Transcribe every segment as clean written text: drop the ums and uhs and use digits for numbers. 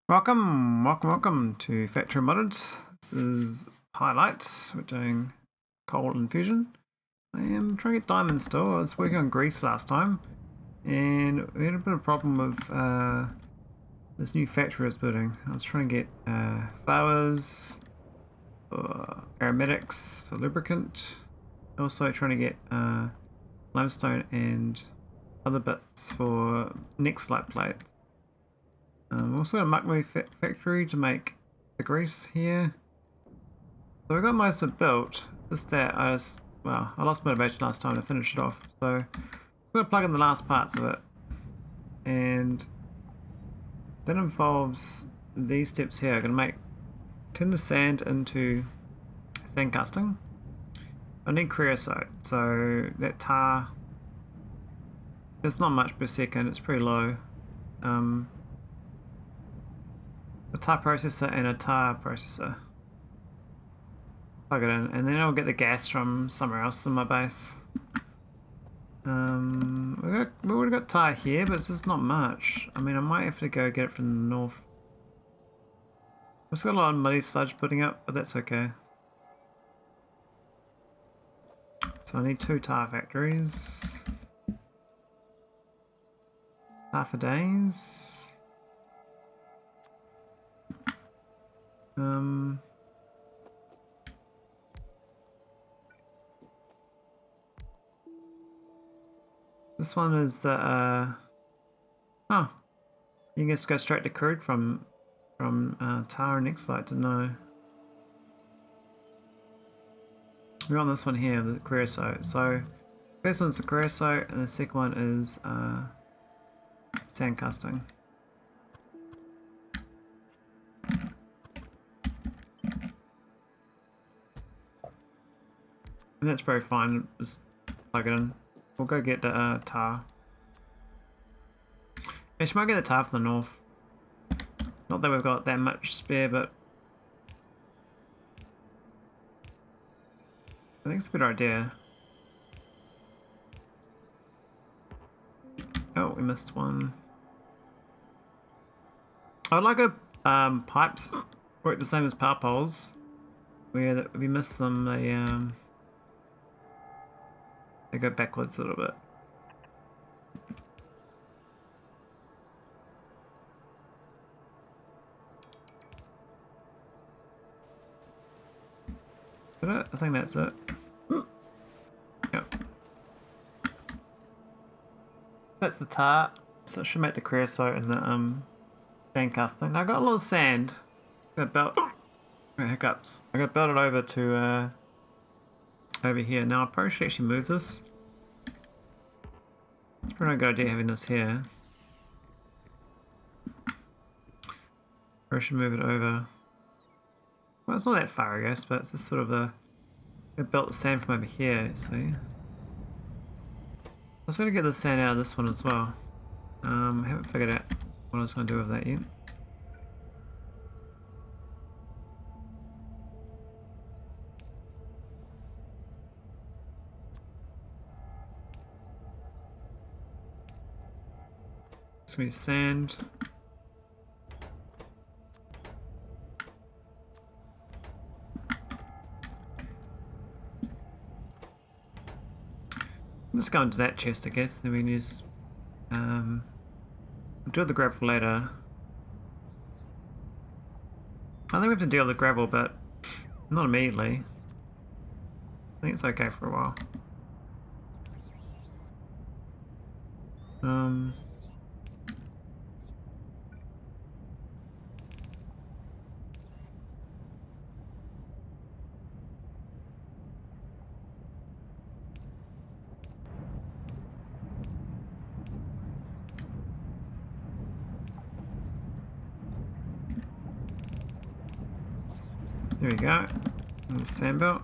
Welcome to Factorio 1.1. This is Highlight. We're doing coal infusion. I am trying to get diamonds still. I was working on grease last time, and we had a bit of a problem with this new factory I was building. I was trying to get flowers for aromatics for lubricant. Also trying to get limestone and other bits for next light plates. Also got a muck move factory to make the grease here. So we got most of it built. Just that I lost motivation last time to finish it off. So I'm gonna plug in the last parts of it. And that involves these steps here. I'm gonna turn the sand into sand casting. I need creosote, so that tar, it's not much per second, it's pretty low. A tar processor and a tar processor. Plug it in, and then I'll get the gas from somewhere else in my base. We already got tar here, but it's just not much. I mean, I might have to go get it from the north. We've got a lot of muddy sludge putting up, but that's okay. So I need 2 tar factories. Tar for days. This one is the you can just go straight to crude from tar and X-Lite to know. We're on this one here, the creosote. So first one's the creosote, and the second one is sand casting. And that's very fine, just plug it in. We'll go get the tar. Actually, might get the tar from the north. Not that we've got that much spare, but I think it's a better idea. Oh, we missed one. I would like a pipes work the same as power poles, where if you miss them, they go backwards a little bit. Is that it? I think that's it. Yep. That's the tar, so it should make the creosote and the sand casting. Now I got a lot of sand. I'm gonna belt. Hiccups. I got belted over to over here. Now I probably should actually move this. It's probably not a good idea having this here. Or I should move it over. Well, it's not that far, I guess, but it's just sort of I belt the sand from over here, see? I was going to get the sand out of this one as well. I haven't figured out what I was going to do with that yet. It's going to be sand. I'm just going to that chest, I guess. Then we can use. We'll do the gravel later. I think we have to deal with the gravel, but not immediately. I think it's okay for a while. There we go. Sand belt.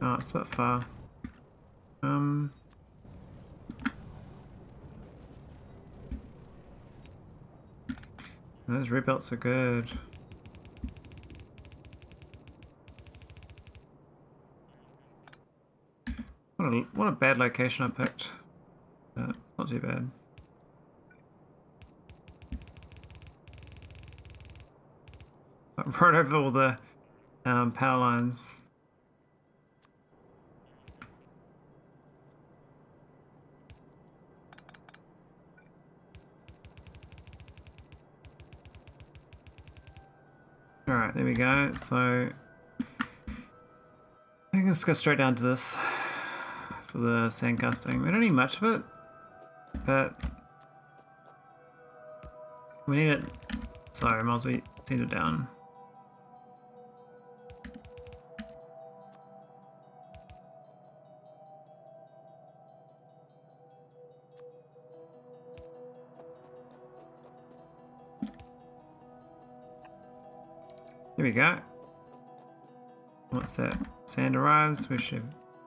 Oh, it's a bit far. Those rebelts are good. What a bad location I picked. But it's not too bad. Right over all the power lines. Alright, there we go. So I think let's go straight down to this for the sand casting. We don't need much of it, but we need it. Sorry, I might as well send it down. There we go. Once that sand arrives, we should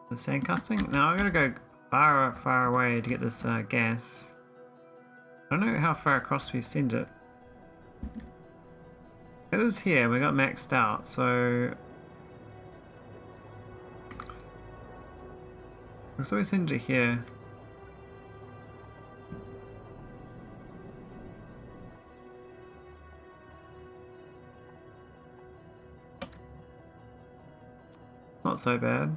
the sand casting. Now I'm gonna go far away to get this gas. I don't know how far across we send it. It is here. We got maxed out, so we send it here. Not so bad.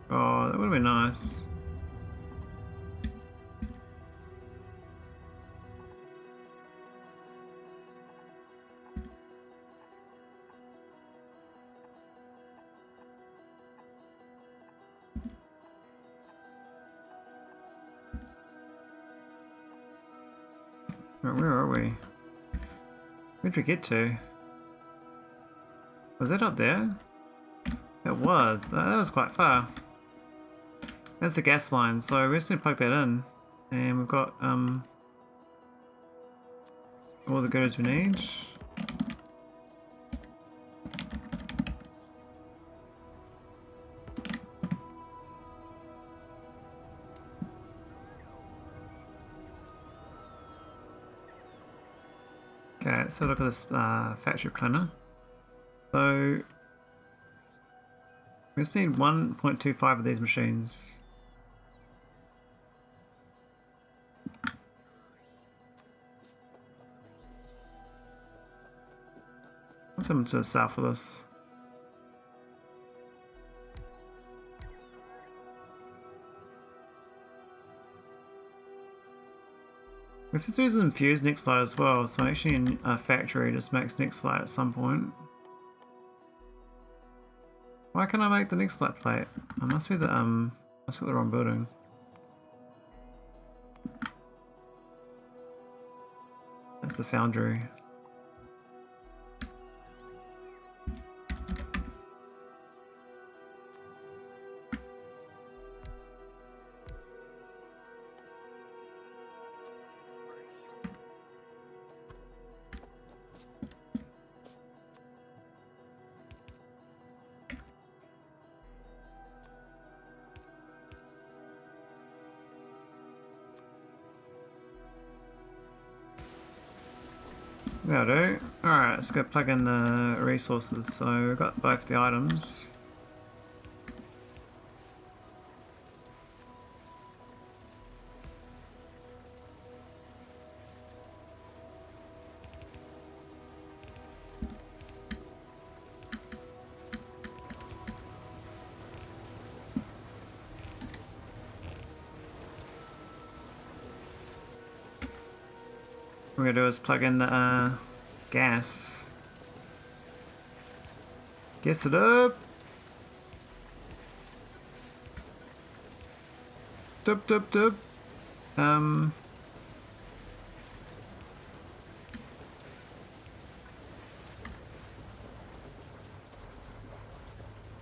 Oh, that would have been nice. Right, where are we? Where'd we get to? Was that up there? It was. That was quite far. That's the gas line, so we're just gonna plug that in. And we've got all the goods we need. Okay, let's have a look at this factory planner. So we just need 1.25 of these machines. What's happened to the south of this? We have to do some infuse next slide as well, so actually in a factory just makes next slide at some point. Why can't I make the next slide plate? I must be the wrong building. That's the foundry. That'll do. Alright, let's go plug in the resources. So we've got both the items. What we're gonna do is plug in the gas. Gas it up. Dup.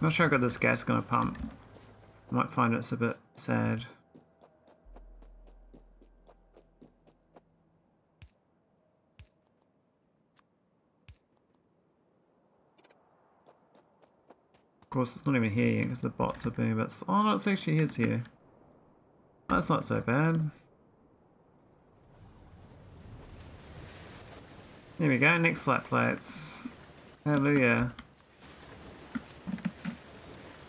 Not sure how good this gas is gonna pump. I might find it's a bit sad. Of course, it's not even here yet because the bots are being a bit. Oh no, it's actually here. Oh, that's not so bad. There we go, next flat plates. Hallelujah.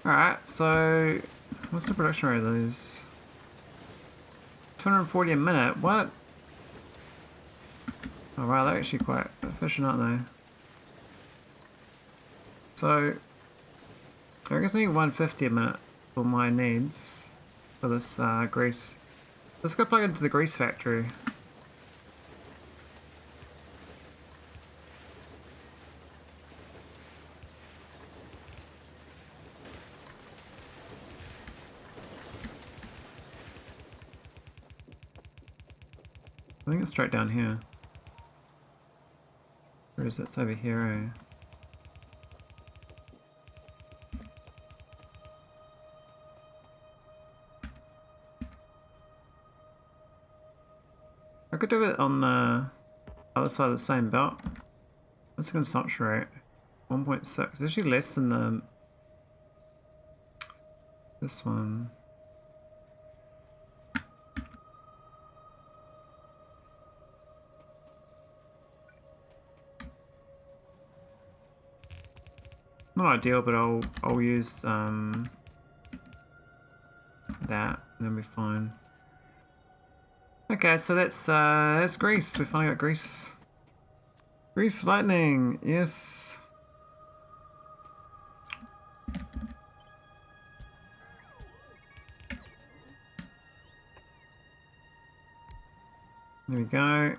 Alright, so what's the production rate of those? 240 a minute, what? Oh wow, they're actually quite efficient, aren't they? So, I guess I need 150 a minute for my needs for this grease. Let's go plug into the grease factory. I think it's straight down here. Where is it? It's over here, eh? I could do it on the other side of the same belt. What's the consumption rate? 1.6. It's actually less than this one. Not ideal, but I'll use that, and then we're fine. Okay, so that's grease. We finally got grease. Grease lightning, yes. There we go.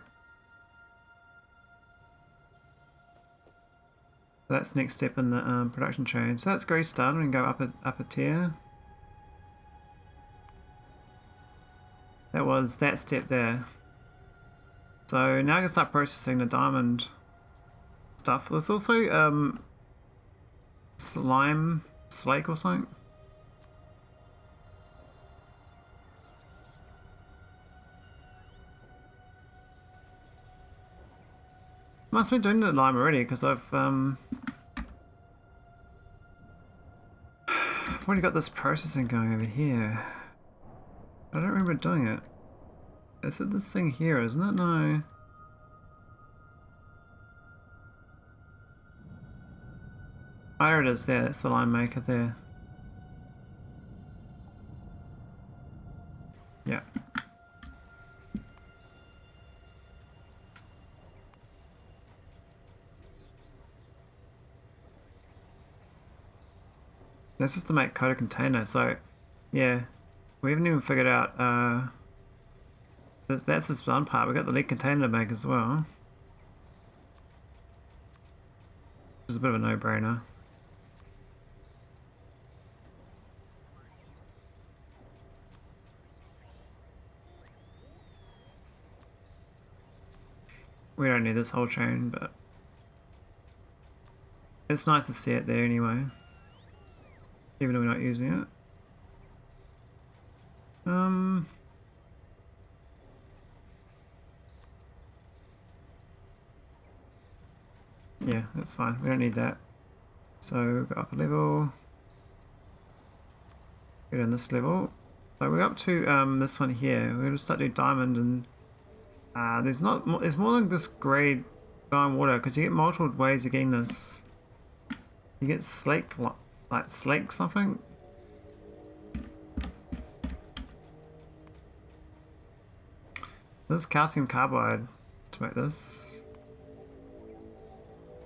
That's next step in the production chain. So that's grease done. We can go up a tier. That was that step there. So now I can start processing the diamond stuff. There's also slime slake or something. Must have been doing the lime already because I've already got this processing going over here. I don't remember doing it. Is it this thing here, isn't it? No. Oh, there it is there. That's the lime maker there. Yeah. That's just to make coated container, so yeah. We haven't even figured out that's this one part. We got the lead container to make as well. Which is a bit of a no-brainer. We don't need this whole chain, but it's nice to see it there anyway. Even though we're not using it. Yeah, that's fine. We don't need that. So go up a level. Go down this level. So we're up to this one here. We're gonna start doing diamond, and there's more than just grey diamond water because you get multiple ways of getting this. You get slake, like slake something. This is calcium carbide to make this.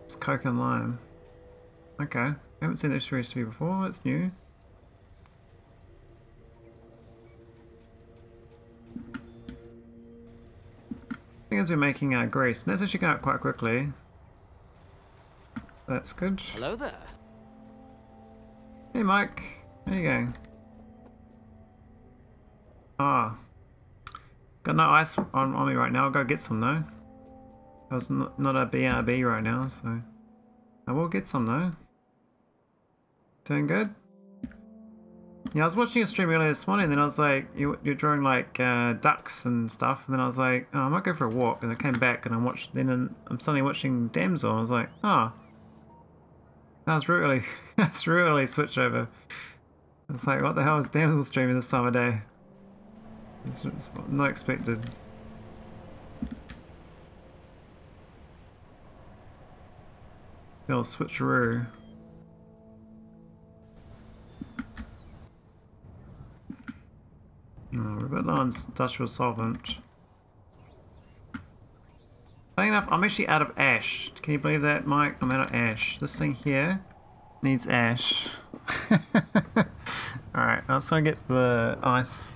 It's coke and lime. Okay, I haven't seen this recipe before. That's new. I think as we're making grease, and that's actually going out quite quickly. That's good. Hello there. Hey Mike, how you going? Ah, got no ice on me right now. I'll go get some though. I was not a BRB right now, so I will get some though. Doing good? Yeah, I was watching a stream earlier this morning, and then I was like, you're drawing like ducks and stuff, and then I was like, oh, I might go for a walk, and I came back and I'm suddenly watching Damsel, and I was like, oh, that was really, that's really switch over. It's like, what the hell is Damsel streaming this time of day? It's not expected. The old switcheroo. Oh, we're a bit low on industrial solvent. Funny enough, I'm actually out of ash. Can you believe that, Mike? I'm out of ash. This thing here needs ash. Alright, I was trying to get the ice.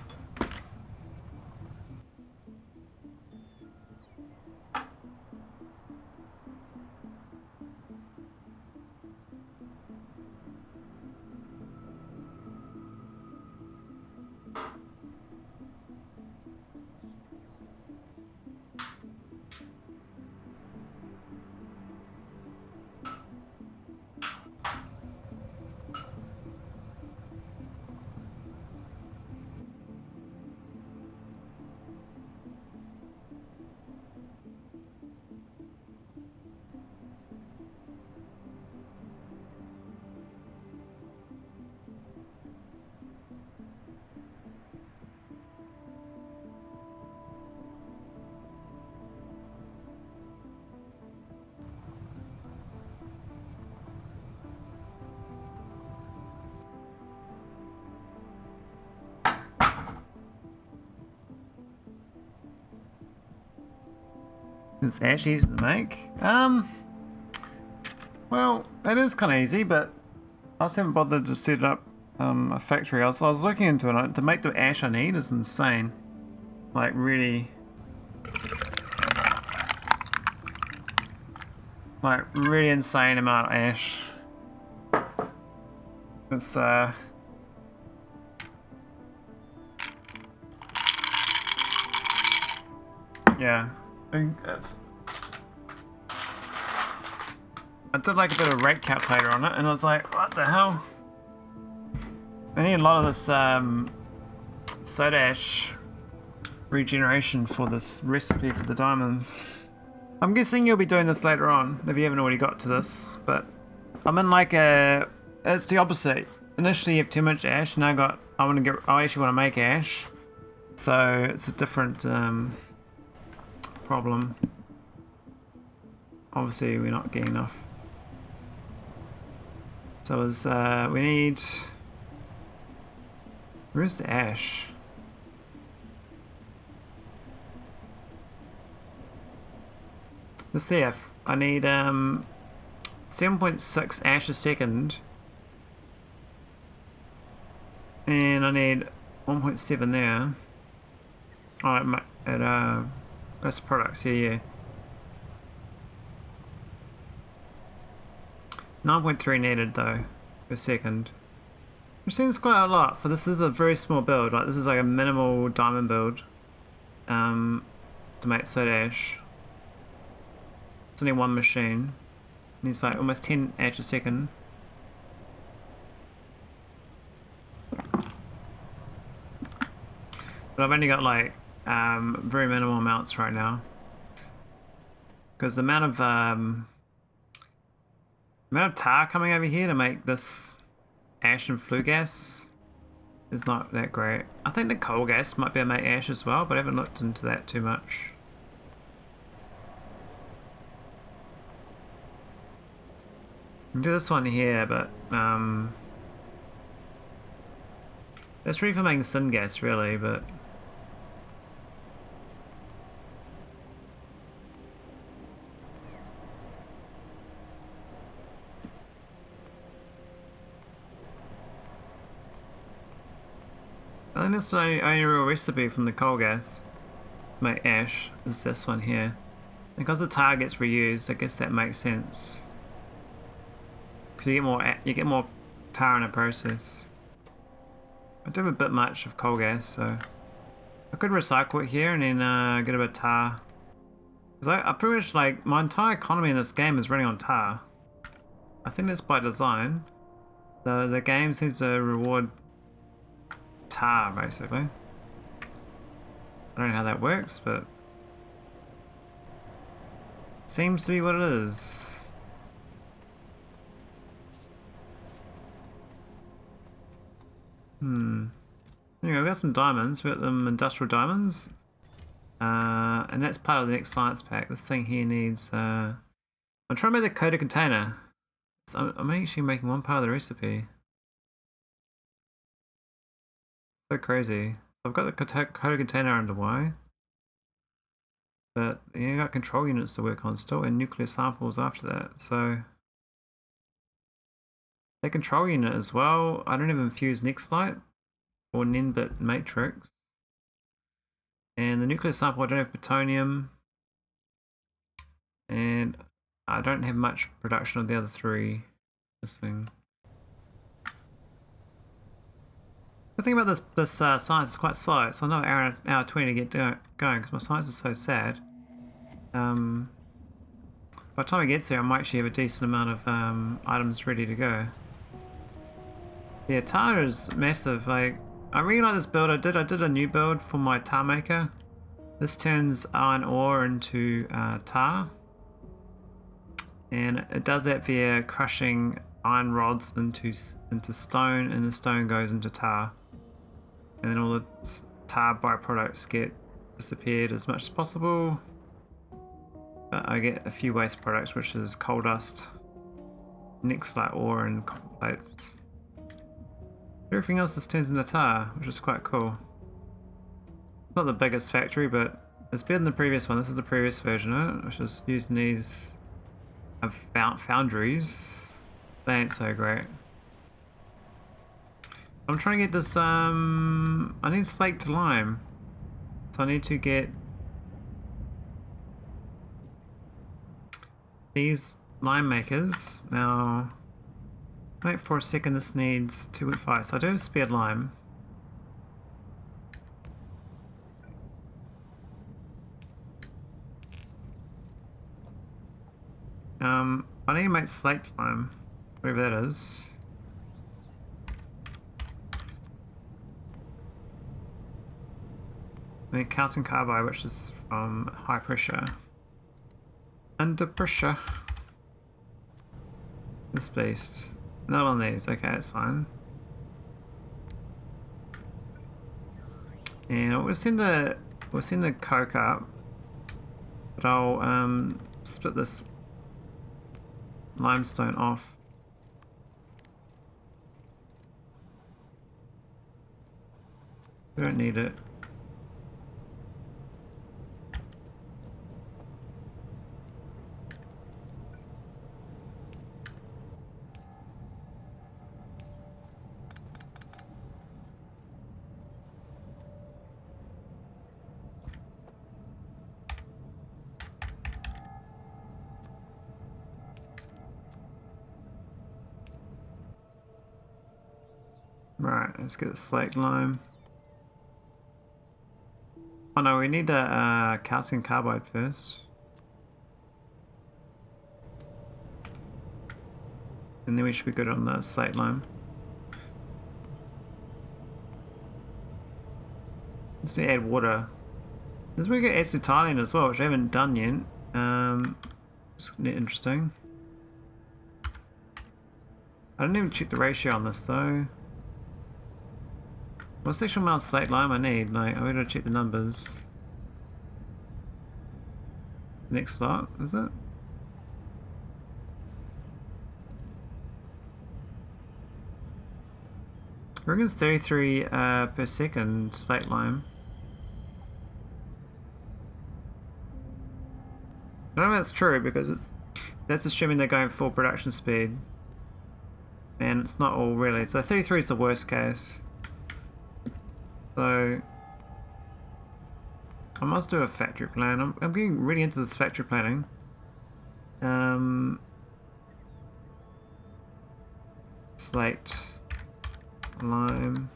It's ash easy to make. Well, it is kind of easy, but I just haven't bothered to set up a factory. I was looking into it. To make the ash I need is insane. Like really insane amount of ash. It's yeah. I did like a bit of rate calculator on it, and I was like, what the hell? I need a lot of this soda ash regeneration for this recipe for the diamonds. I'm guessing you'll be doing this later on if you haven't already got to this, but I'm in like it's the opposite. Initially you have too much ash, now I actually want to make ash, so it's a different problem. Obviously we're not getting enough. So we need... Where's the ash? Let's see if I need 7.6 ash a second. And I need 1.7 there. Oh, that's products, yeah. 9.3 needed though, per second. Which seems quite a lot, for this is a very small build, like this is like a minimal diamond build. To make soda ash. It's only one machine. Needs like almost 10 ash a second. But I've only got like very minimal amounts right now. Because the amount of tar coming over here to make this ash and flue gas is not that great. I think the coal gas might be able to make ash as well, but I haven't looked into that too much. I'll do this one here, but that's really for making syngas really, but I think that's the only real recipe from the coal gas to make ash is this one here. Because the tar gets reused, I guess that makes sense. Because you get more tar in a process. I do have a bit much of coal gas, so I could recycle it here and then get a bit of tar. Because I pretty much like my entire economy in this game is running on tar. I think that's by design. The game seems to reward tar basically. I don't know how that works, but seems to be what it is. Anyway, we've got some diamonds. We've got them industrial diamonds. And that's part of the next science pack. This thing here needs... I'm trying to make the coated container. So I'm actually making one part of the recipe. So crazy. I've got the coated container under Y, but you got control units to work on still, and nuclear samples after that. So the control unit as well. I don't have infused Nexlite or Nenbit matrix, and the nuclear sample I don't have plutonium, and I don't have much production of the other three. This thing. The thing about this science is quite slow. It's another hour 20 to get going because my science is so sad. By the time it gets there, I might actually have a decent amount of items ready to go. Yeah, tar is massive. Like, I really like this build. I did a new build for my tar maker. This turns iron ore into tar, and it does that via crushing iron rods into stone, and the stone goes into tar, and then all the tar byproducts get disappeared as much as possible. But I get a few waste products, which is coal dust, Nexlite ore, and copper plates. Everything else just turns into tar, which is quite cool. Not the biggest factory, but it's better than the previous one. This is the previous version of it, which is using these foundries. They ain't so great. I'm trying to get this, I need slate to lime. So I need to get these lime makers. Now, wait for a second, this needs 2.5, so I do have spared lime. I need to make slate lime, whatever that is. I need calcium carbide, which is from high pressure. Under pressure. This beast. Not on these, okay, that's fine. And we'll send the coke up, but I'll split this limestone off. We don't need it. Right, let's get the slate lime. Oh no, we need the calcium carbide first. And then we should be good on the slate lime. Let's need to add water. This we get acetylene as well, which I haven't done yet. It's interesting. I didn't even check the ratio on this though. What's the actual amount of slate lime I need? Like, I'm gonna check the numbers. Next slot, is it? I reckon it's 33 per second slate lime. I don't know if that's true because that's assuming they're going full production speed. And it's not all really. So 33 is the worst case. So I must do a factory plan. I'm getting really into this factory planning. Slate, lime.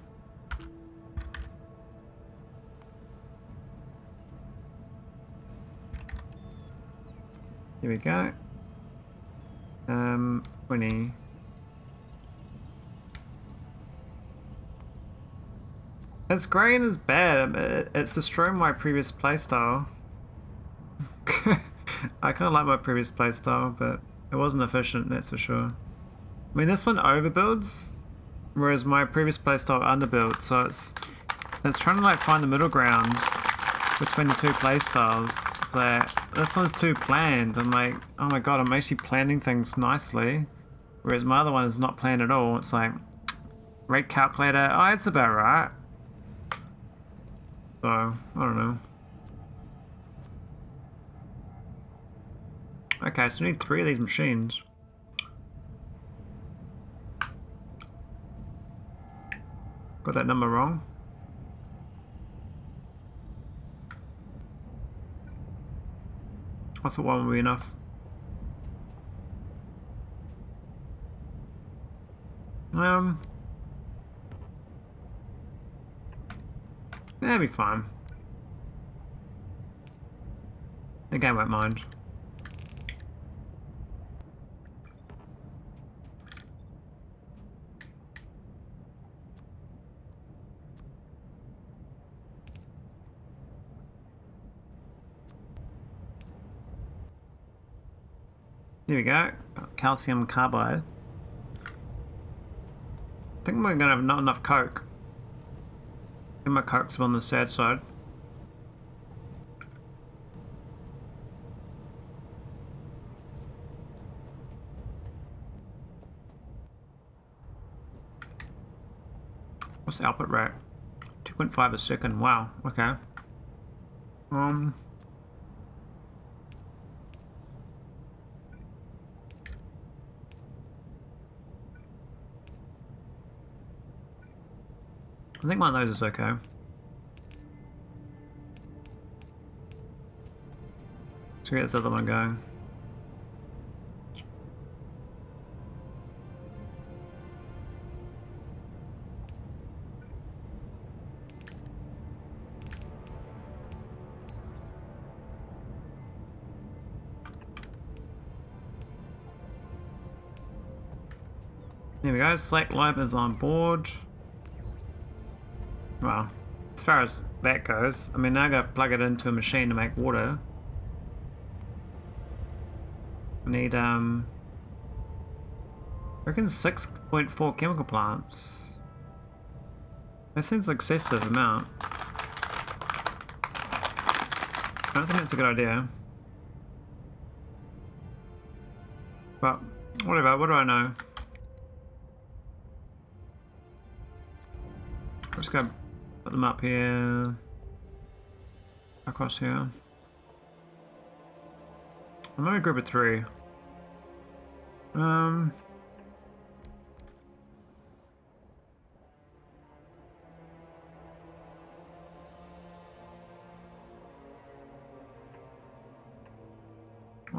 Here we go. 20. It's great and it's bad. It's destroying my previous playstyle. I kind of like my previous playstyle, but it wasn't efficient, that's for sure. I mean, this one overbuilds, whereas my previous playstyle underbuilds, so it's trying to like find the middle ground between the two playstyles. It's like, this one's too planned. I'm like, oh my god, I'm actually planning things nicely, Whereas my other one is not planned at all. It's like, rate calculator, oh, it's about right. So, I don't know. Okay, so we need 3 of these machines. Got that number wrong. I thought 1 would be enough. That'll be fine. The game won't mind. There we go. Calcium carbide. I think we're gonna have not enough coke. I think my coke's on the sad side. What's the output rate? 2.5 a second. Wow. Okay. I think one of those is okay. Let's get this other one going. There we go, Slack Lab is on board. Well, as far as that goes, I mean, now I gotta plug it into a machine to make water. I need, I reckon 6.4 chemical plants. That seems like excessive amount. I don't think that's a good idea. But, whatever, what do I know? Let's go put them up here, across here. I'm gonna group of 3. Well,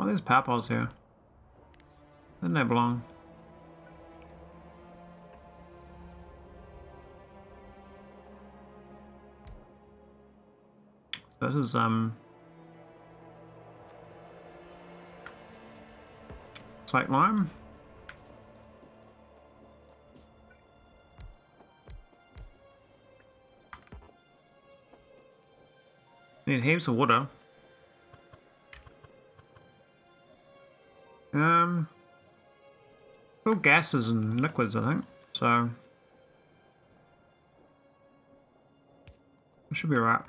there's power poles here. Didn't they belong? This is slate lime. Need heaps of water. All gases and liquids, I think. So it should be right.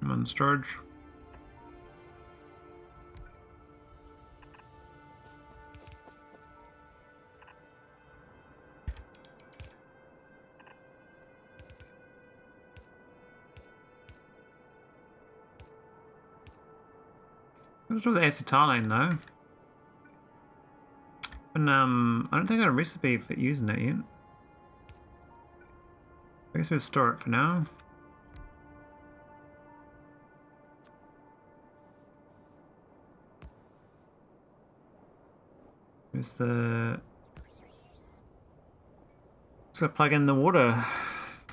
I'm on storage. What's with the acetylene though? And I don't think I got a recipe for using that yet. I guess we'll store it for now. Here's the... Let's go plug in the water.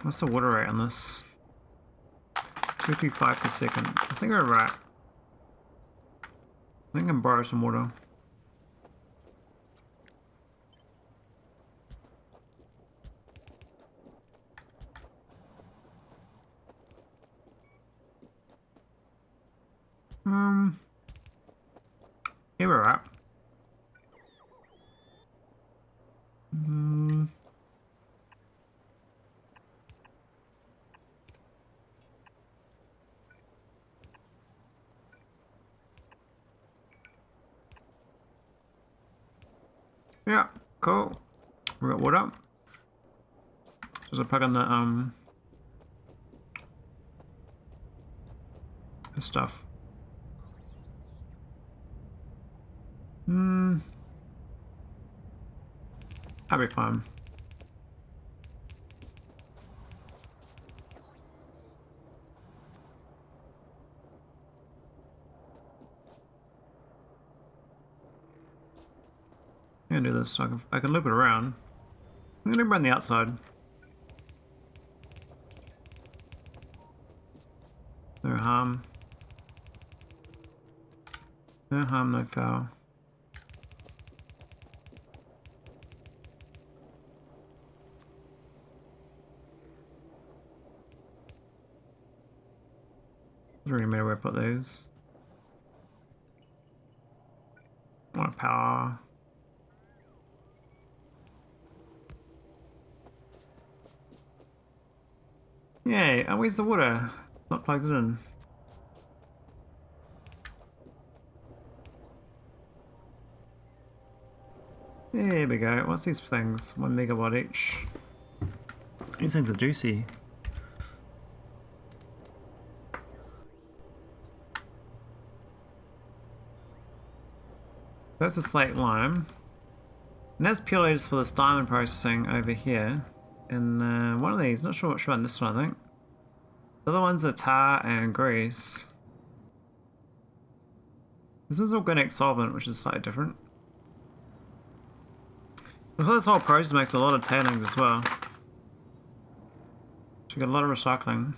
What's the water rate on this? 2.5 per second. I think we're right. I think I can borrow some water. Here we're at. Yeah, cool. We got water. Just a plug in the stuff. That'll be fun. I'm gonna do this so I can loop it around. I'm gonna run the outside. No harm. No harm, no foul. Doesn't really matter where I put these. I want power. Yay, and where's the water? Not plugged in. There we go. What's these things? 1 megawatt each. These things are juicy. That's the slate lime. And that's purely just for this diamond processing over here. And one of these, not sure which one, this one I think. The other ones are tar and grease. This is organic solvent, which is slightly different. This whole process makes a lot of tailings as well. So you got a lot of recycling.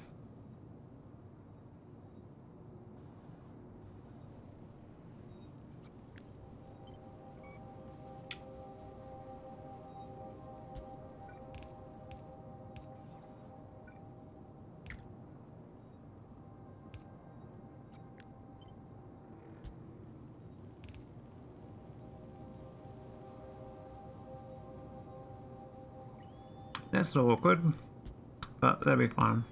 That's a little awkward, but that'll be fine.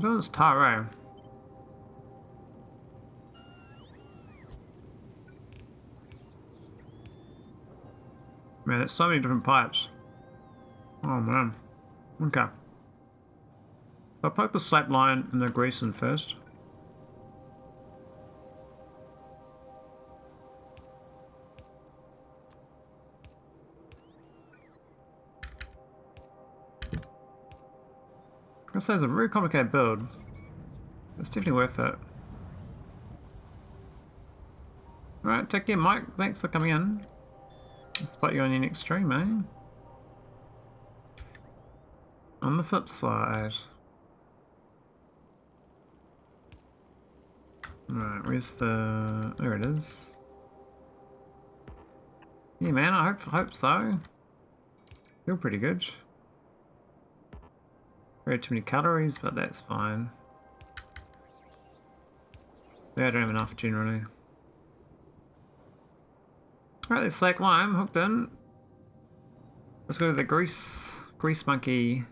So it's tar, eh? Man, there's so many different pipes. Oh man. Okay. I'll poke the slate line and the grease in first. I say it's a very complicated build. It's definitely worth it. Alright, take care Mike, thanks for coming in. I'll spot you on your next stream, eh? On the flip side. Right, where's the... there it is. Yeah man, I hope so. Feel pretty good. Very too many calories, but that's fine. Yeah, I don't have enough generally. Alright, the slack lime hooked in. Let's go to the grease monkey.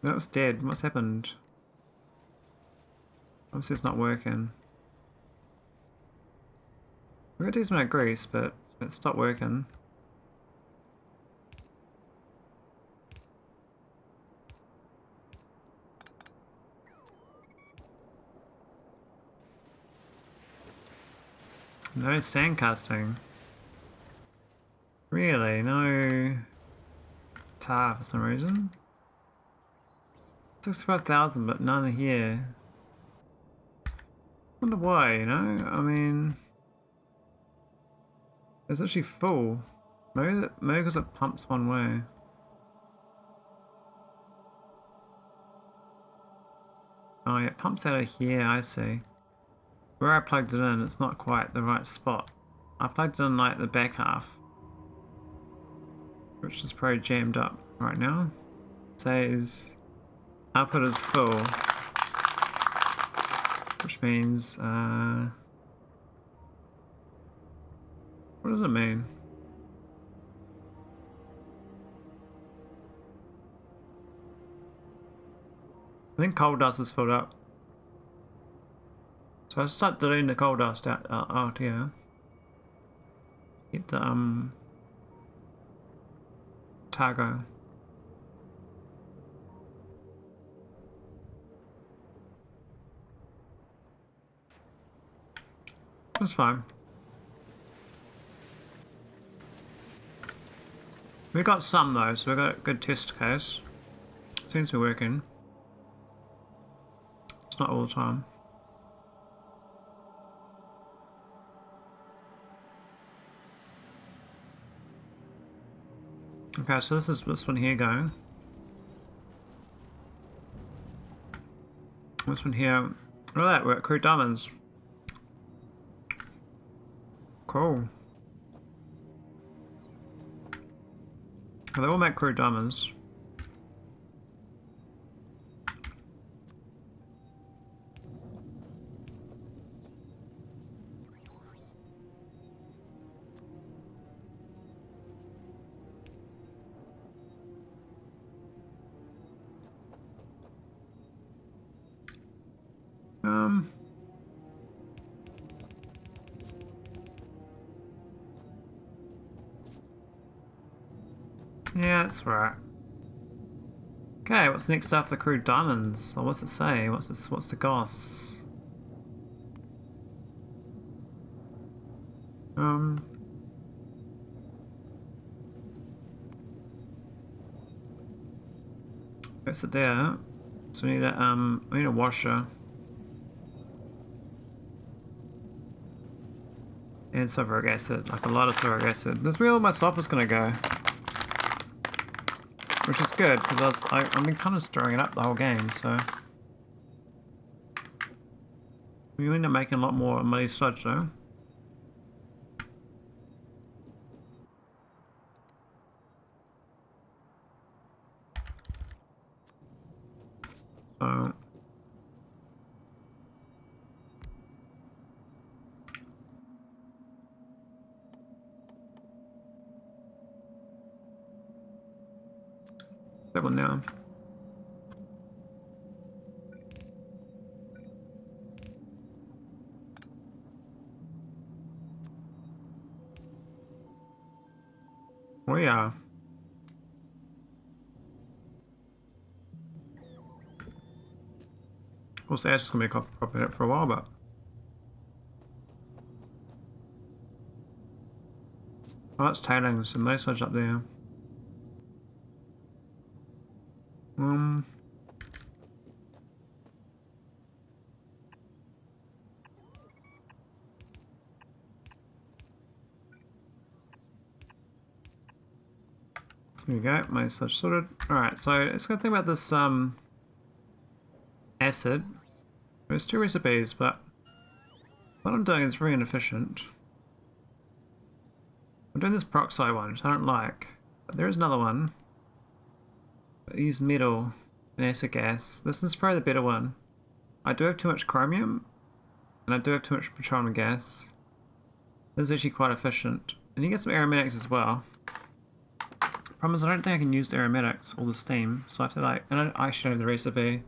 That was dead. What's happened? Obviously it's not working. We got decent amount of grease, but it stopped working. No sand casting. Really? No tar for some reason? 65,000, but none here. Wonder why, you know? I mean, it's actually full. Maybe because it pumps one way. Oh yeah, it pumps out of here, I see. Where I plugged it in, it's not quite the right spot. I plugged it in like the back half, which is probably jammed up right now. It says output is full, which means, what does it mean? I think coal dust is filled up. So I start deleting the coal dust out here. Get the Targo. That's fine. We got some though, so we got a good test case. Seems to be working. It's not all the time. Okay, so this is this one here going. This one here. Look at that, we're at crude diamonds. Cool. Well, they all make crude diamonds. Yeah, that's right. Okay, what's next after the crude diamonds? Or what's it say? What's this? What's the goss? That's it there. So we need a washer. And sulfuric acid, like a lot of sulfuric acid. This is where all my sulfur's gonna go. Which is good, because I've been kind of stirring it up the whole game, so... We end up making a lot more muddy sludge though. So... that one now. Oh yeah. Of course, the ash is going to be a copy it for a while, but... Oh, that's tailings, and nice sludge up there. There we go, my sludge sorted. Alright, so let's go think about this acid. There's two recipes, but what I'm doing is very inefficient. I'm doing this peroxide one, which I don't like. But there is another one. I use metal and acid gas. This is probably the better one. I do have too much chromium, and I do have too much petroleum gas. This is actually quite efficient. And you get some aromatics as well. Problem is I don't think I can use the aromatics or the steam, so I have to like, and I actually know the recipe.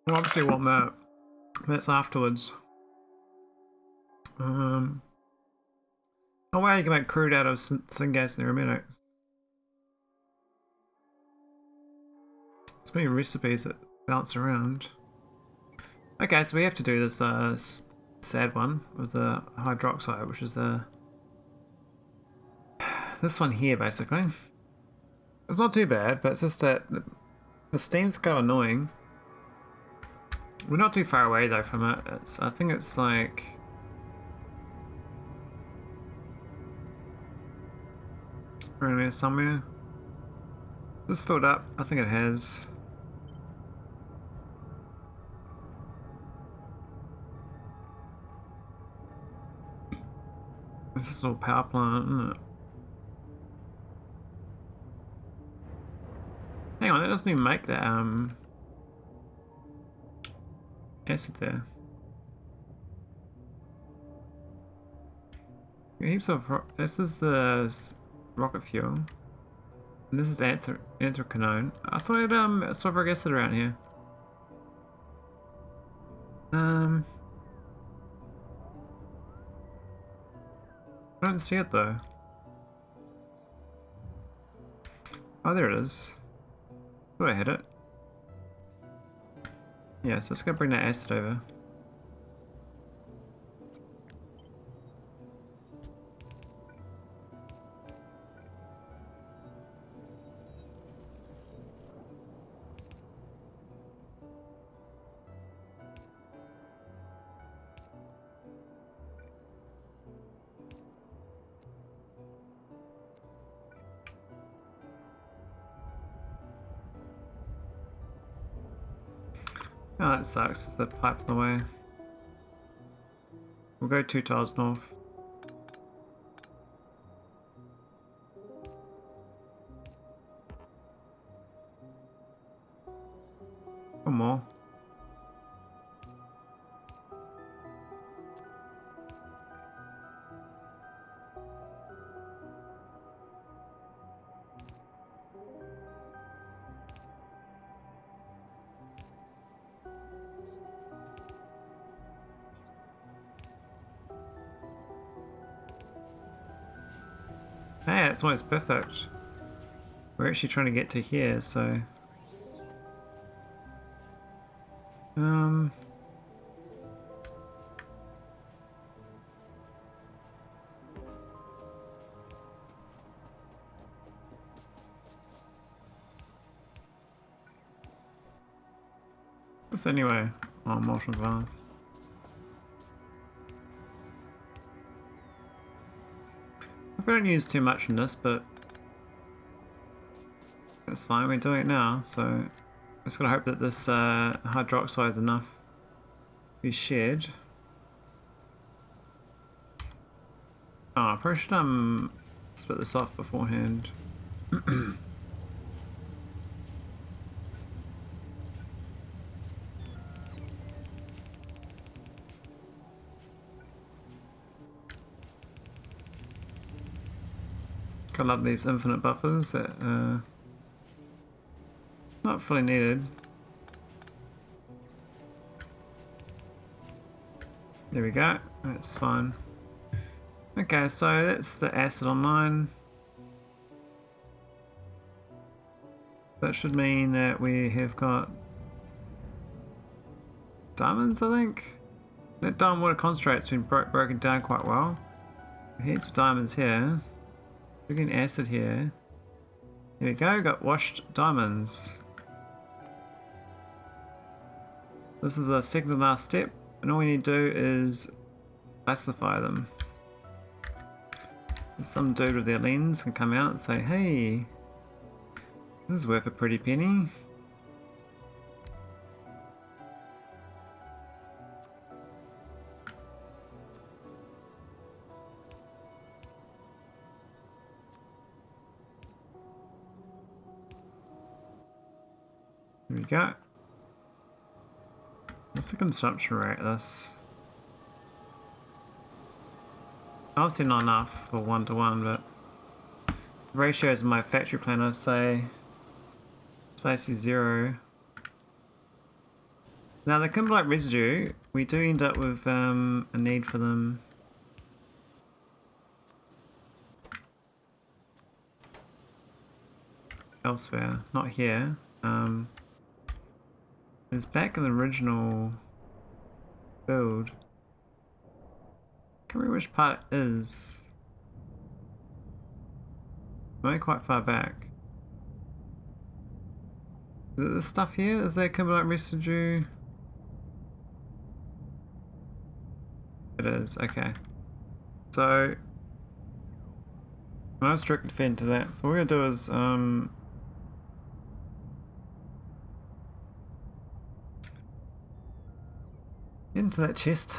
Well, obviously want that. That's afterwards. Oh wow, you can make crude out of syngas and aromatics. There's many recipes that bounce around. Okay, so we have to do this sad one with the hydroxide, which is this one here basically. It's not too bad, but it's just that the steam's kind of annoying. We're not too far away though from it. I think it's like around there somewhere. This filled up. I think it has. This is a little power plant, isn't it? Hang on, that doesn't even make that acid there. Heaps of this is the rocket fuel, and this is the anthraquinone. I thought I had sulfuric acid around here. I don't see it though. Oh, there it is. Thought I had it. Yeah, so let's go bring that acid over. Oh, that sucks. It's the pipe in the way. We'll go 2 tiles north. Or more. Hey, it's almost perfect. We're actually trying to get to here, so... What's anyway? Oh, motion advance. I don't use too much in this, but that's fine. We're doing it now, so just gotta hope that this hydroxide is enough to be shared. Oh, I probably should split this off beforehand. I love these infinite buffers that not fully needed. There we go, that's fine. Okay, so that's the acid online. That should mean that we have got diamonds, I think. That diamond water concentrate's been broken down quite well. Here's diamonds here. We're getting acid here. Here we go, got washed diamonds. This is the second to last step, and all we need to do is classify them. Some dude with their lens can come out and say, hey, this is worth a pretty penny. There we go. What's the consumption rate of this? Obviously not enough for 1 to 1, but ratios in my factory planner say it's basically 0. Now the kimberlite residue, we do end up with a need for them. Elsewhere, not here. It's back in the original build. Can't remember which part it is. Maybe quite far back. Is it this stuff here? Is there kimberlite residue? It is, okay. So I'm not directly fed into that. So what we're gonna do is into that chest.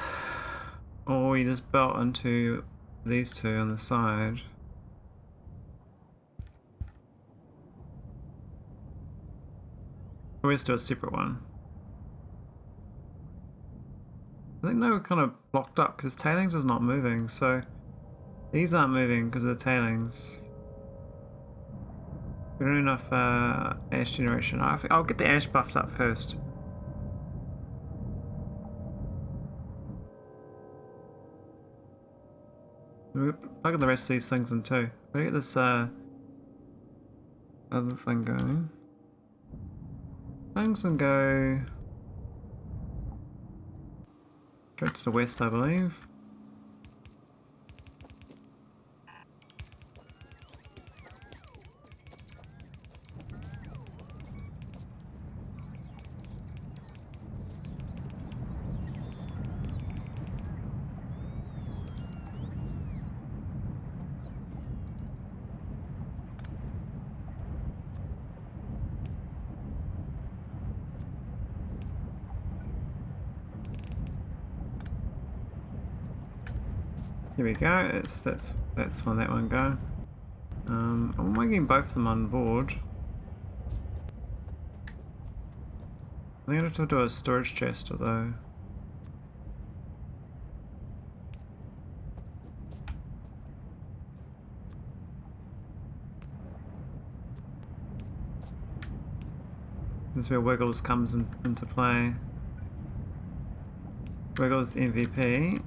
Or you just belt into these two on the side. Or let's do a separate one. I think now we're kind of blocked up because tailings is not moving, so these aren't moving because of the tailings. We don't have enough ash generation. I'll get the ash buffed up first. We're plugging the rest of these things in too. We get this other thing going. Things can go straight to the west, I believe. Here we go. That's when that one go. I'm making both of them on board. I think I have to do a storage chest, although. This is where Wiggles comes into play. Wiggles MVP.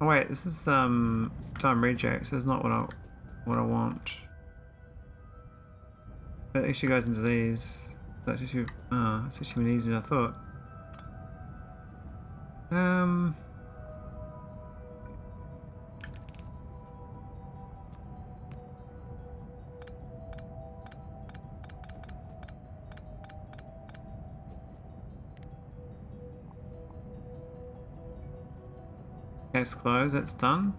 Oh wait, this is time reject, so it's not what I want. It actually goes into these. That's actually it's actually easier than I thought. Case closed, that's done.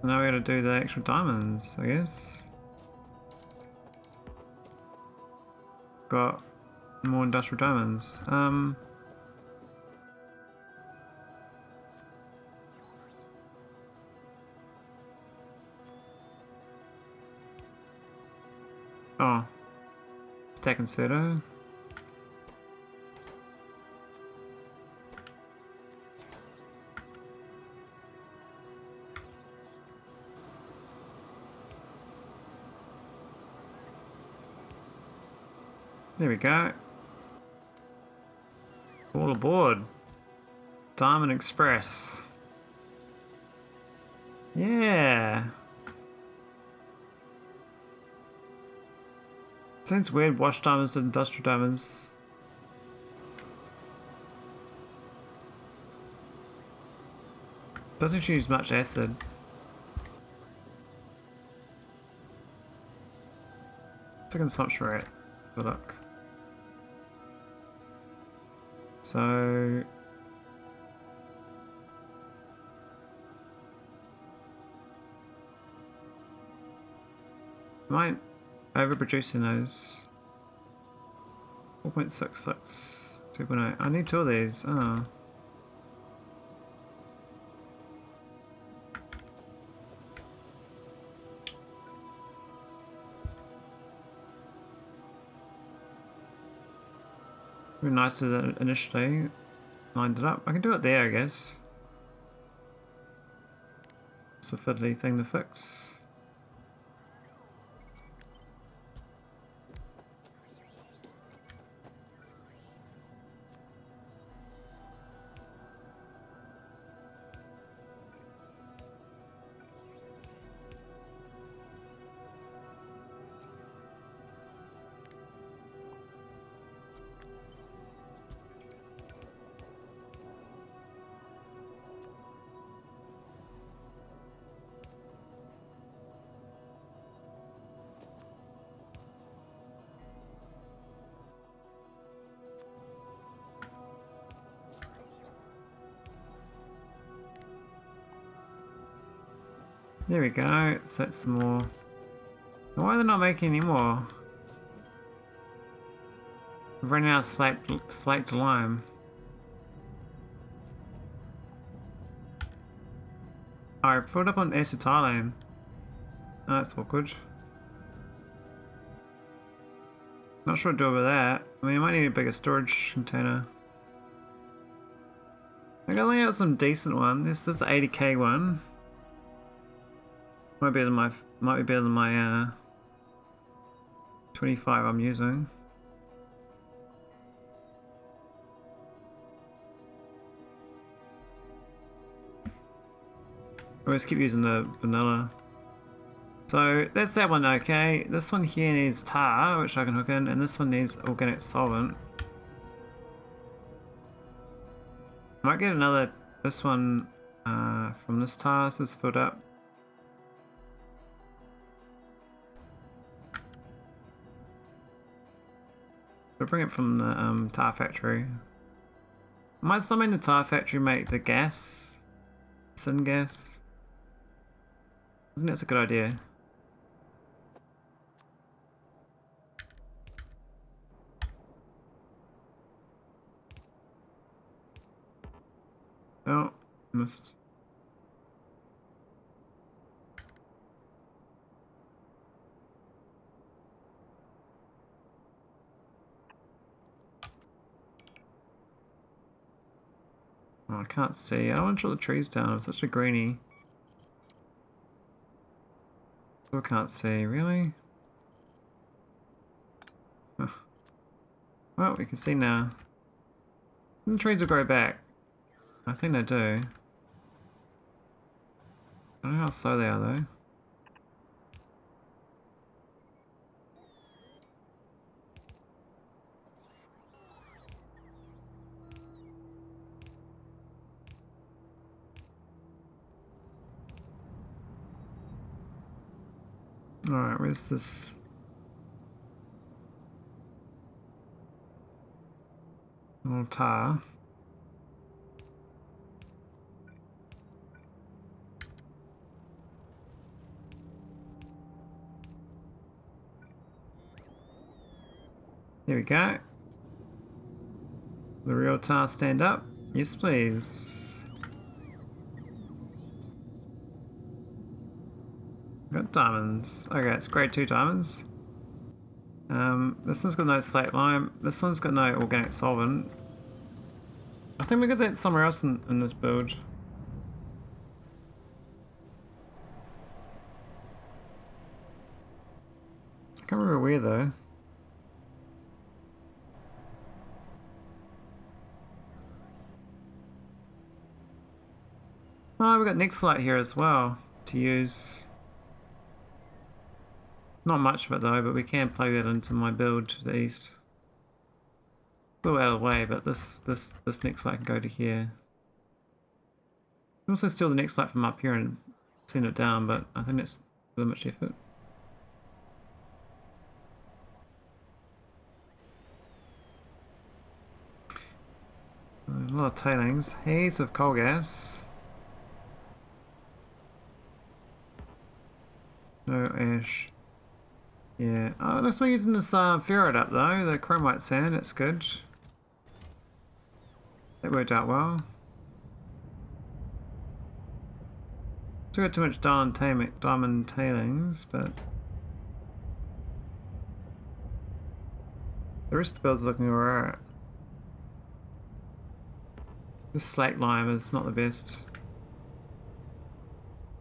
Now we gotta do the actual diamonds, I guess. Got more industrial diamonds. Oh. Stack and Cedo. There we go. All aboard. Diamond Express. Yeah. Seems weird, washed diamonds to industrial diamonds. Doesn't use much acid. It's a consumption rate. Good luck. So am I overproducing those? 4.66, 2.8. I need two of these. Oh. Very nicer than initially lined it up. I can do it there, I guess. It's a fiddly thing to fix. There we go. So that's some more. Why are they not making any more? We've run out of slate to lime. Alright, put it up on acetylene. Oh, that's awkward. Not sure what to do with that. I mean, I might need a bigger storage container. I got lay out some decent one. This is the 80k one. Might be better than my 25 I'm using. I always keep using the vanilla. So that's that one okay. This one here needs tar, which I can hook in, and this one needs organic solvent. Might get another, this one from this tar, so it's filled up. So bring it from the tar factory. Might still make the tar factory make the gas, syngas. I think that's a good idea. Oh, missed. Oh, I can't see. I don't want to shut the trees down. I'm such a greenie. Still can't see. Really? Oh. Well, we can see now. The trees will grow back. I think they do. I don't know how slow they are though. Alright, where's this? Little tar. Here we go. The real tar stand up. Yes, please. Got diamonds. Okay, it's grade 2 diamonds. This one's got no slate lime. This one's got no organic solvent. I think we got that somewhere else in this build. I can't remember where though. Oh, we got next light here as well to use. Not much of it though, but we can plug that into my build to the east. A little out of the way, but this next light can go to here. Also steal the next light from up here and send it down, but I think that's a bit much effort. A lot of tailings, heaps of coal gas. No ash. Yeah, oh, looks like we're using this ferrite up though, the chromite sand, that's good. That worked out well. Still got too much diamond tailings, but the rest of the build's looking alright. This slate lime is not the best.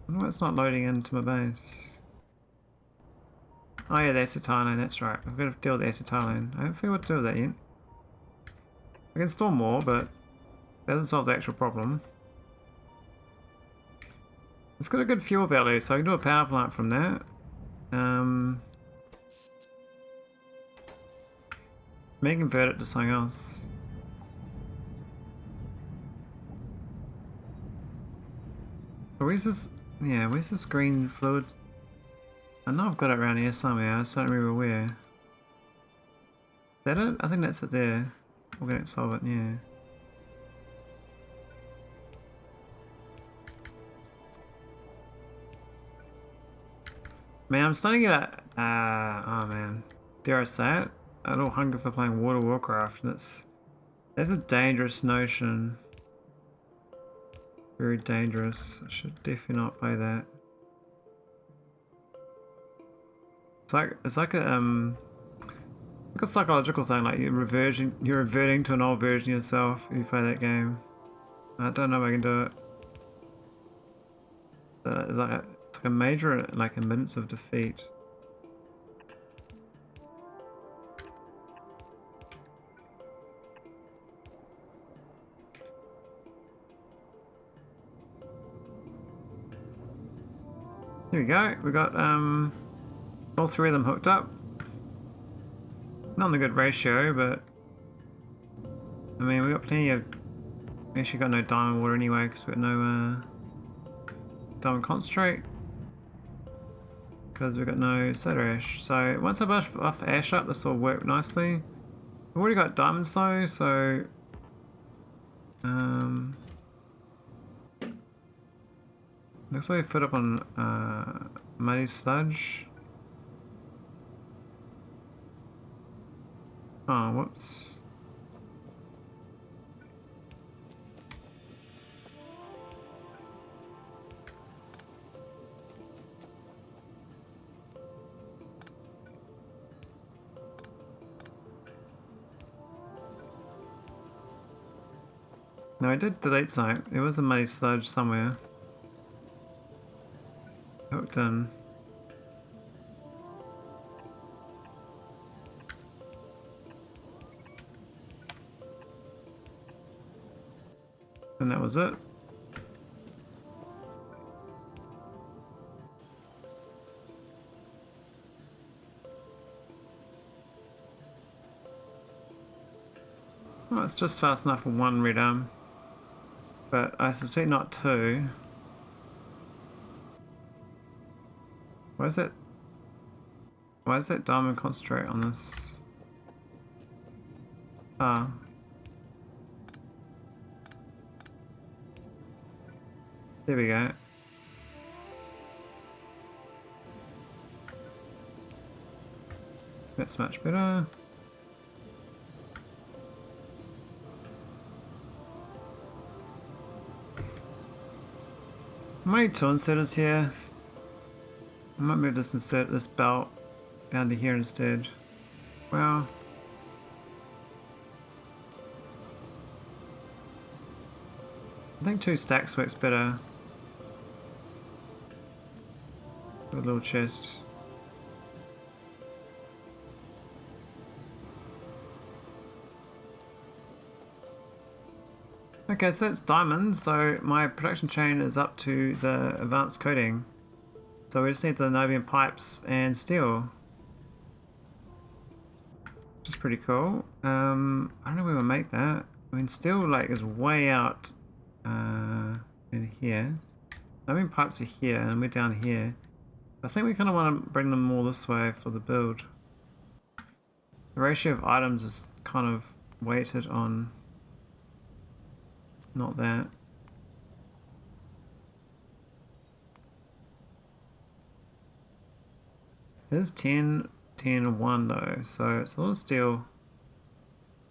I wonder why it's not loading into my base. Oh yeah, the acetylene, that's right. I've got to deal with the acetylene. I haven't figured what to do with that yet. I can store more, but that doesn't solve the actual problem. It's got a good fuel value, so I can do a power plant from that. May convert it to something else. Where's this? Yeah, where's this green fluid? I know I've got it around here somewhere, I just don't remember where. Is that it? I think that's it there. Organic solvent, yeah. Man, I'm starting to get oh man, dare I say it? A little hunger for playing World of Warcraft, and that's a dangerous notion. Very dangerous. I should definitely not play that. It's like a psychological thing, like you're reverting to an old version of yourself if you play that game. I don't know if I can do it. It's like a major like admittance of defeat. There we go. We got all three of them hooked up. Not in a good ratio, but I mean we got plenty of. We actually got no diamond water anyway because we got no diamond concentrate. Because we've got no soda ash. So once I buff ash up, this will work nicely. We've already got diamonds though, so looks like we put up on muddy sludge. Oh, whoops. No, I did delete something. There was a muddy sludge somewhere. Hooked in. And that was it. Oh, it's just fast enough for one red arm. But I suspect not two. Why is that diamond concentrate on this? Ah. There we go. That's much better. I might need two inserters here. I might move this belt down to here instead. Well, I think 2 stacks works better. A little chest. Okay, so it's diamonds, so my production chain is up to the advanced coating. So we just need the niobium pipes and steel. Which is pretty cool. I don't know where we'll make that. I mean, steel like is way out in here. Niobium pipes are here and we're down here. I think we kind of want to bring them more this way for the build. The ratio of items is kind of weighted on not that. It is 10, 10, and 1 though, so it's a lot of steel.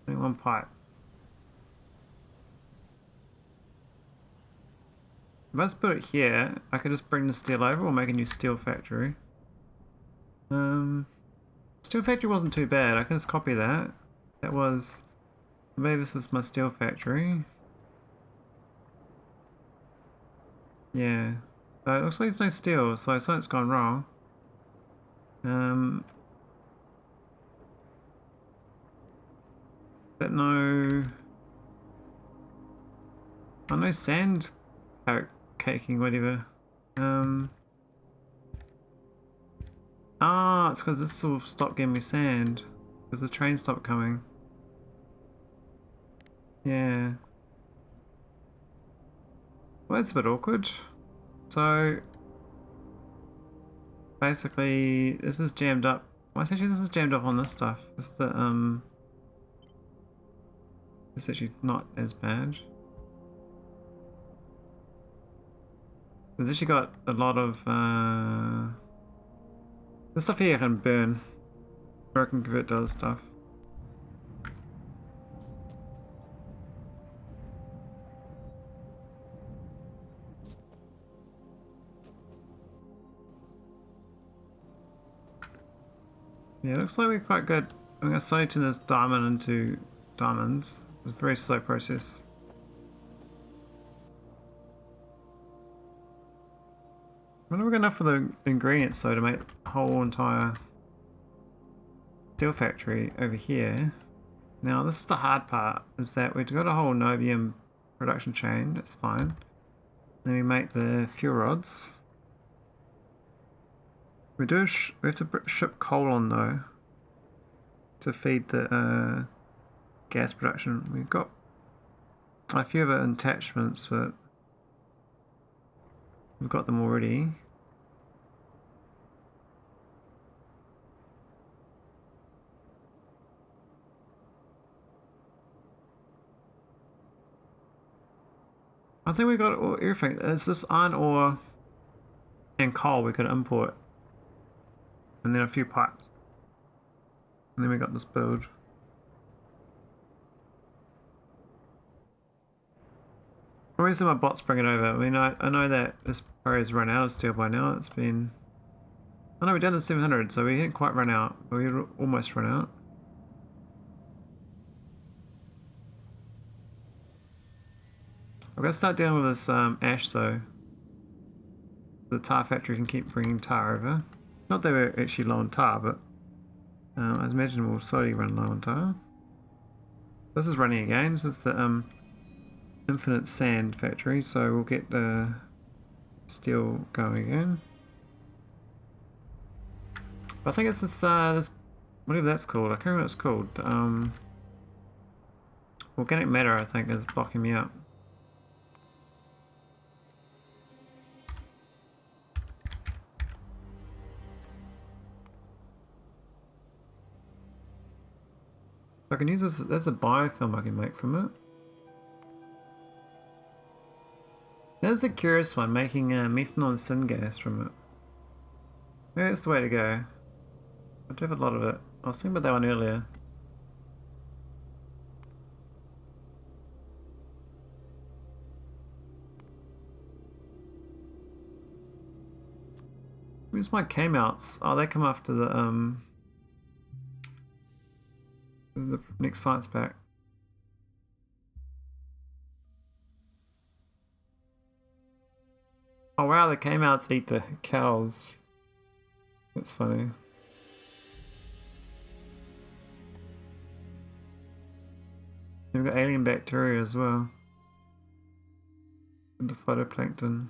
Only one pipe. If I just put it here, I could just bring the steel over or make a new steel factory. Steel factory wasn't too bad. I can just copy that. That was... Maybe this is my steel factory. Yeah. So it looks like there's no steel, so something's gone wrong. But no... Oh, no sand caking, whatever. Ah, it's because this will stop giving me sand. Because the train stopped coming. Yeah. Well, that's a bit awkward. So... Basically, this is jammed up. Well, actually, this is jammed up on this stuff. This is the, It's actually not as bad. There's actually got a lot of, The stuff here can burn, or I can convert to other stuff. Yeah, it looks like we're quite good. I'm going to slowly turn this diamond into diamonds. It's a very slow process. I wonder if we've got enough for the ingredients though to make the whole entire steel factory over here. Now this is the hard part, is that we've got a whole niobium production chain, that's fine. Then we make the fuel rods. We have to ship coal on though to feed the gas production. We've got a few of it attachments, but we've got them already. I think we got everything. It's this iron ore and coal we could import. And then a few pipes. And then we got this build. Where's my bots bringing over? I mean, I know that this probably has run out of steel by now. It's been... Oh no, we're down to 700, so we didn't quite run out. But we almost run out. I've got to start dealing with this ash though. The tar factory can keep bringing tar over. Not that we're actually low on tar, but I imagine we'll slowly run low on tar. This is running again. This is the infinite sand factory, so we'll get the steel going again. I think it's this whatever that's called. I can't remember what it's called. Organic matter, I think, is blocking me out. I can use this. There's a biofilm I can make from it. There's a curious one, making methanol and syngas from it. Maybe that's the way to go. I do have a lot of it. I was thinking about that one earlier. Where's my K-mounts? Oh, they come after the next science pack. Oh wow, the K-mounts eat the cows. That's funny. We've got alien bacteria as well. And the phytoplankton.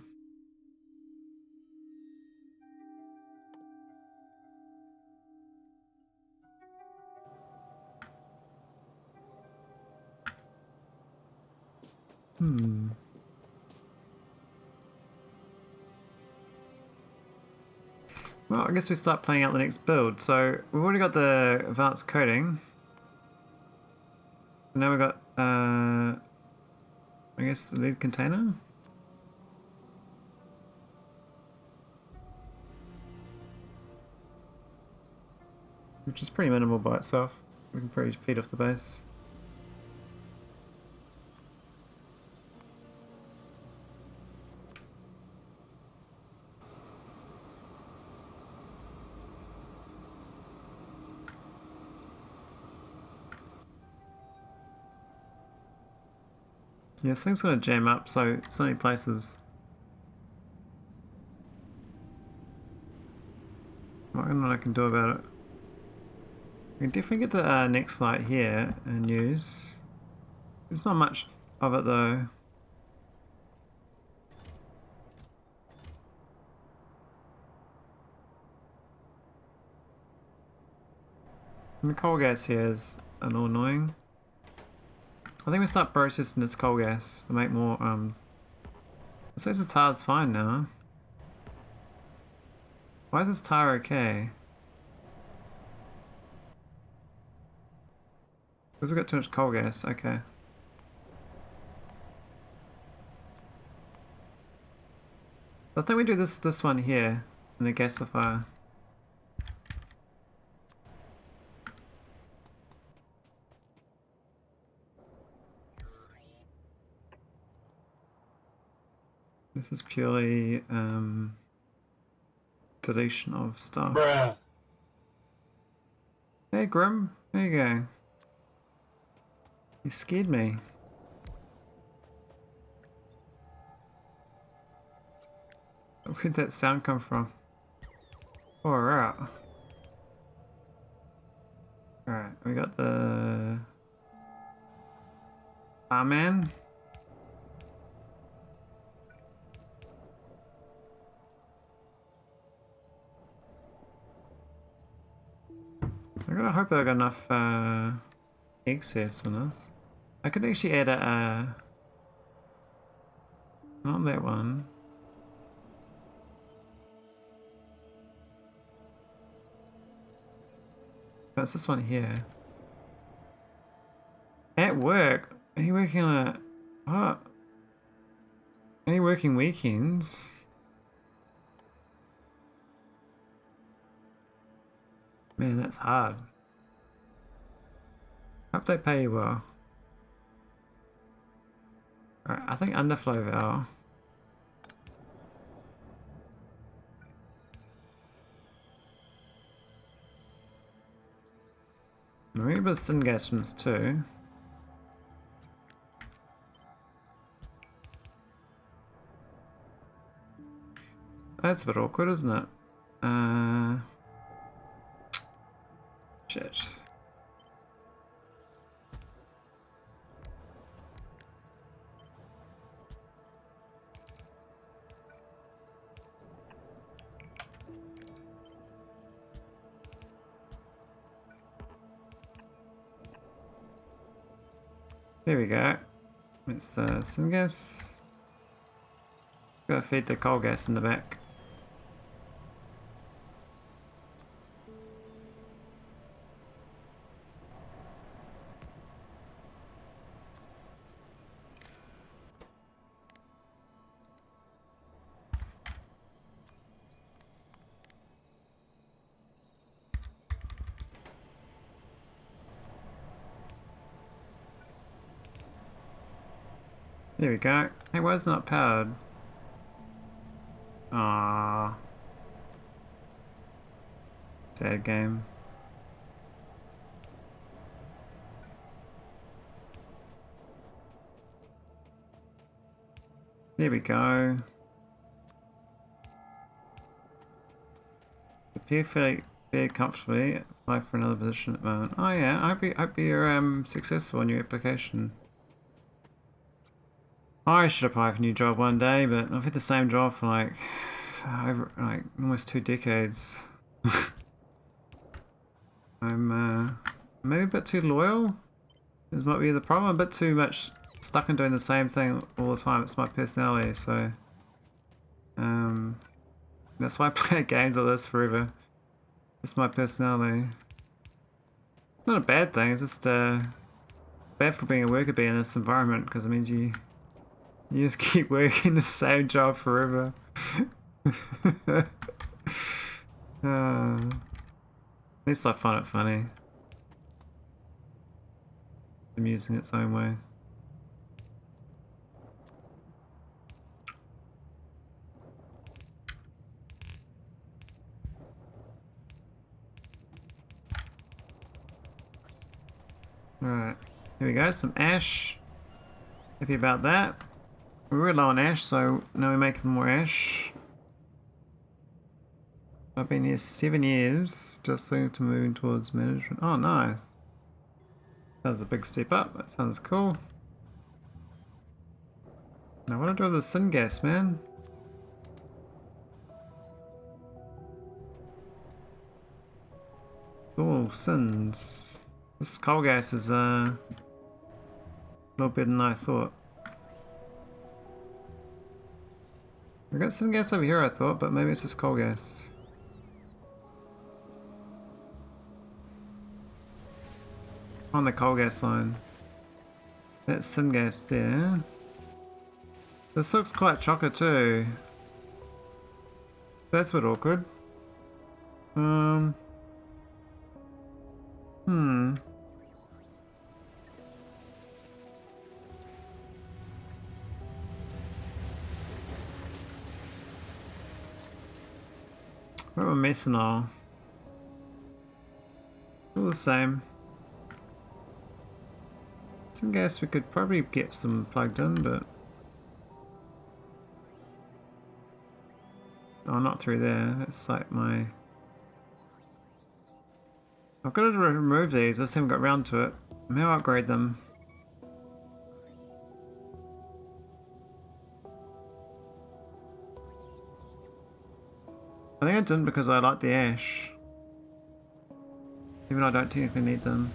Well, I guess we start playing out the next build. So we've already got the advanced coating. Now we've got, I guess, the lead container. Which is pretty minimal by itself. We can probably feed off the base. Yeah, this thing's gonna jam up, so many places. I don't know what I can do about it. We can definitely get the next light here and use. There's not much of it though. And the coal gas here is a little annoying. I think we start processing this coal gas to make more, it says the tar's fine now. Why is this tar okay? Because we've got too much coal gas, okay. I think we do this one here in the gasifier. This is purely deletion of stuff. Bruh. Hey Grim, there you go. You scared me. Where'd that sound come from? Oh, right. Alright, we got the man. I gotta hope I got enough excess on this. I could actually add a not that one. But it's this one here. At work? Are you working on a what? Are you working weekends? Man, that's hard. Hope they pay you well. Alright, I think underflow valve. Maybe a bit of syngas from this too. That's a bit awkward, isn't it? Shit. There we go. It's the syngas. Gotta feed the coal gas in the back. There we go. Hey, why is it not powered? Ah, sad game. There we go. Appear fairly comfortably. Apply for another position at the moment. Oh yeah, I hope you're successful in your application. I should apply for a new job one day, but I've had the same job for like almost 2 decades. I'm maybe a bit too loyal. This might be the problem. I'm a bit too much stuck in doing the same thing all the time. It's my personality, so that's why I play games like this forever. It's my personality. Not a bad thing. It's just bad for being a worker bee in this environment because it means you just keep working the same job forever. At least I find it funny. It's amusing its own way. Alright, here we go, some ash. Happy about that. We were low on ash, so now we're making more ash. I've been here 7 years, just looking to move towards management. Oh, nice. That was a big step up. That sounds cool. Now, what do I do with the syngas, man? Oh, sins. This coal gas is a little better than I thought. We got some gas over here, I thought, but maybe it's just coal gas. On the coal gas line. That's syngas there. This looks quite chocker too. That's a bit awkward. What about methanol? All the same. Some gas we could probably get some plugged in, but oh, not through there. That's like my. I've got to remove these. I just haven't got around to it. Maybe I'll upgrade them. I think I didn't because I like the ash. Even though I don't technically need them.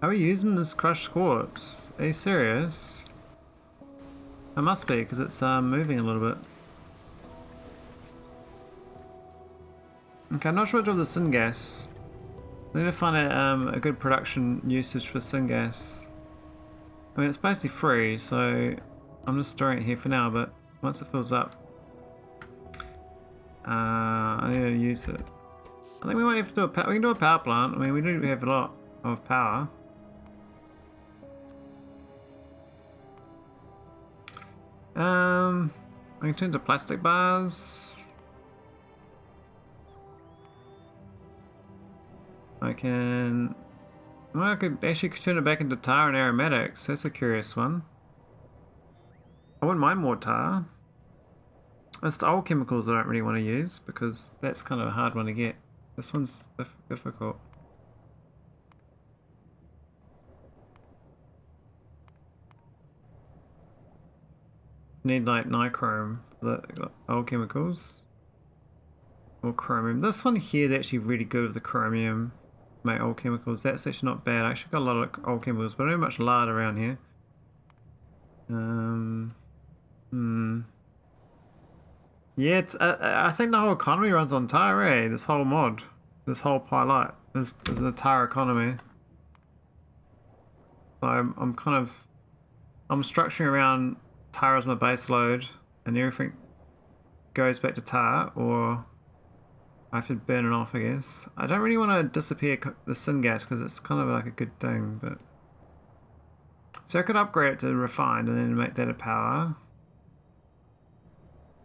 Are we using this crushed quartz? Are you serious? It must be because it's moving a little bit. Okay, I'm not sure what to do with the syngas. I need to find a good production usage for syngas. I mean, it's basically free, so I'm just storing it here for now, but once it fills up, I need to use it. I think we might have to do we can do a power plant. I mean, we do have a lot of power. I can turn to plastic bars. I can. Well, I could actually turn it back into tar and aromatics. That's a curious one. I wouldn't mind more tar. It's the old chemicals I don't really want to use because that's kind of a hard one to get. This one's difficult. Need like nichrome for the old chemicals. Or chromium. This one here is actually really good with the chromium. My old chemicals. That's actually not bad. I actually got a lot of old chemicals, but I don't have much lard around here. Yeah, it's, I think the whole economy runs on tar, eh? This whole mod. This whole pilot. This is a tar economy. So I'm kind of... I'm structuring around tar as my base load, and everything goes back to tar, or I have to burn it off, I guess. I don't really want to disappear the syngas because it's kind of like a good thing, but... So I could upgrade it to refined and then make that a power.